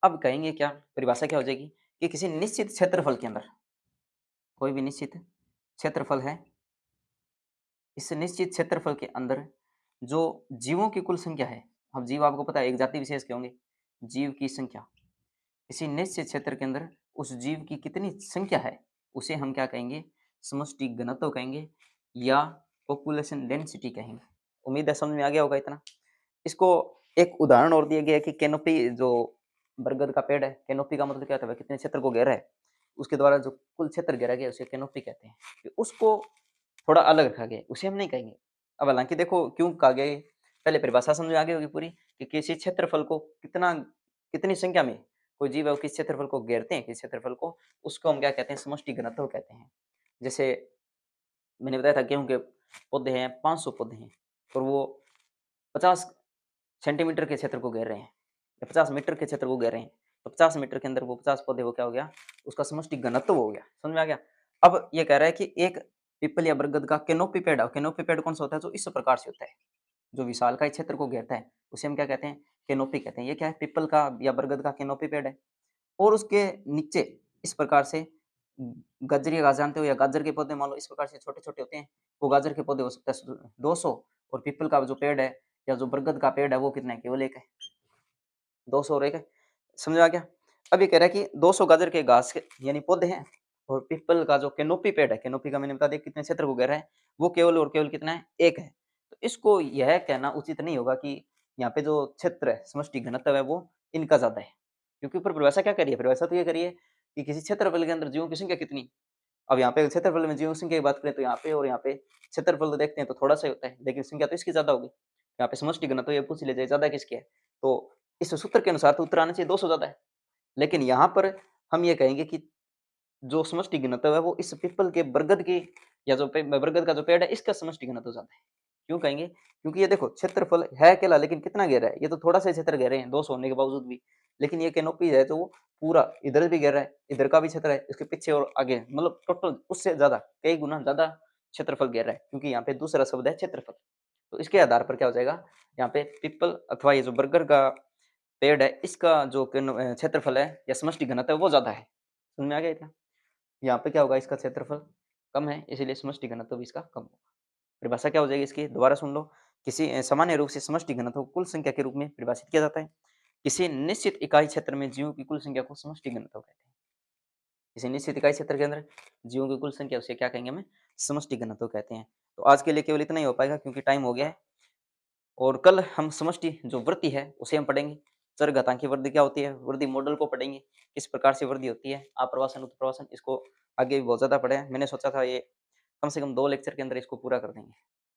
अब कहेंगे क्या, परिभाषा क्या हो जाएगी कि किसी निश्चित क्षेत्रफल के अंदर, कोई भी निश्चित क्षेत्रफल है, इस निश्चित क्षेत्रफल के अंदर जो जीवों की कुल संख्या है, अब जीव आपको पता है एक जाति विशेष के होंगे, जीव की संख्या किसी निश्चित क्षेत्र के अंदर उस जीव की कितनी संख्या है, उसे हम क्या कहेंगे? समष्टि घनत्व कहेंगे, या पॉपुलेशन डेंसिटी कहेंगे। उम्मीद है समझ में आ गया होगा इतना। इसको एक उदाहरण और दिया गया है कि कैनोपी, जो बरगद का पेड़ है, कैनोपी का मतलब क्या होता है? कितने क्षेत्र को घेरा है, उसके द्वारा जो कुल क्षेत्र घेरा गया है उसे कैनोपी कहते हैं। कि उसको थोड़ा अलग रखा गया है, उसे हम नहीं कहेंगे। अब हालाँकि देखो क्यों कहा गया है, पहले परिभाषा समझ में आ गई होगी पूरी, कि किसी क्षेत्रफल को कितनी संख्या में कोई जीव है वो किस क्षेत्रफल को घेरते हैं, किस क्षेत्रफल को, उसको हम क्या कहते हैं? समष्टि घनत्व कहते हैं। जैसे मैंने बताया था गेहूँ के पौधे हैं, 500 पौधे हैं, और वो 50 सेंटीमीटर के क्षेत्र को घेर रहे हैं। या 50 मीटर के क्षेत्र को घेर रहे हैं, तो 50 मीटर के अंदर वो 50 पौधे, वो क्या हो गया, उसका समष्टि घनत्व हो गया। समझ में आ गया? अब ये कह रहा है कि एक पीपल या बरगद का कैनोपी पेड़ है, कैनोपी पेड़ कौन-सा होता है? जो इस प्रकार से होता है, जो विशालकाय क्षेत्र को घेरता है, उसे हम क्या कहते हैं? कैनोपी कहते हैं। ये क्या है? पीपल का या बरगद का कैनोपी पेड़ है और उसके नीचे इस प्रकार से गजरी घास जानते हो या गाजर के पौधे मान लो इस प्रकार से छोटे-छोटे होते हैं, वो गाजर के पौधे हो सकते हैं 200 और पीपल का जो पेड़ है या जो बरगद का पेड़ है वो कितना है? केवल 1 है। 200 और 1 है। समझ में आ गया? अब ये कह रहा है कि 200 गाजर के घास के यानी पौधे हैं और पीपल का जो कैनोपी पेड़ है, कैनोपी का मैंने बता दिया कितने क्षेत्र को घेरा है, वो केवल और केवल कितना है? 1 है। तो इसको यह कहना उचित नहीं होगा कि यहाँ पे जो क्षेत्र है, समष्टि घनत्व है वो इनका ज़्यादा है। क्योंकि ऊपर परिभाषा क्या करी है? परिभाषा तो ये करी है कि किसी क्षेत्रफल के अंदर जीवों की संख्या कितनी? अब यहाँ पे क्षेत्रफल में जीवों की संख्या की बात करें तो यहाँ पे और यहाँ पे क्षेत्रफल तो देखते हैं तो थोड़ा-सा ही होता है, लेकिन संख्या तो इसकी ज़्यादा होगी। यहाँ पे समष्टि घनत्व ये पूछ लिया जाए ज़्यादा किसकी है? तो इस सूत्र के अनुसार तो उत्तर आना चाहिए 200 ज़्यादा है। लेकिन यहाँ पर हम ये कहेंगे कि जो समष्टि घनत्व है वो इस पीपल के बरगद की या जो बरगद का जो पेड़ है इसका समष्टि घनत्व ज़्यादा है। क्यों कहेंगे? क्योंकि ये देखो क्षेत्रफल है अकेला लेकिन कितना गहरा है? ये तो थोड़ा सा क्षेत्र गहरे हैं 200 होने के बावजूद भी। लेकिन ये कैनोपी है तो वो पूरा इधर भी गहरा है, इधर का भी क्षेत्र है, इसके पीछे और आगे मतलब टोटल उससे ज़्यादा कई गुना ज़्यादा क्षेत्रफल गहरा है क्योंकि यहाँ पे दूसरा शब्द है क्षेत्रफल। तो इसके आधार पर क्या हो जाएगा? यहाँ पे पीपल अथवा ये जो बरगद का पेड़ है इसका जो क्षेत्रफल है या समष्टि घनत्व है वो ज़्यादा है। समझ में आ गया क्या? यहाँ पे क्या होगा इसका क्षेत्रफल कम है इसीलिए समष्टि घनत्व भी इसका कम होगा। परिभाषा क्या हो जाएगी इसकी? दोबारा सुन लो। किसी सामान्य रूप से समष्टि घनत्व को कुल संख्या के रूप में परिभाषित किया जाता है। किसी निश्चित इकाई क्षेत्र में जीवों की कुल संख्या को समष्टि घनत्व कहते हैं। किसी निश्चित इकाई क्षेत्र के अंदर जीवों की कुल संख्या उसे क्या कहेंगे? हमें समष्टि घनत्व कहते हैं। तो आज के लिए केवल इतना ही हो पाएगा क्योंकि टाइम हो गया है और कल हम समष्टि जो वृद्धि है उसे हम पढ़ेंगे। चरघातांकी वृद्धि क्या होती है? वृद्धि मॉडल को पढ़ेंगे। किस प्रकार से वृद्धि होती है? आप्रवासन, उत्प्रवासन इसको आगे भी बहुत ज़्यादा पढ़े हैं। मैंने सोचा था ये कम से कम 2 लेक्चर के अंदर इसको पूरा कर देंगे।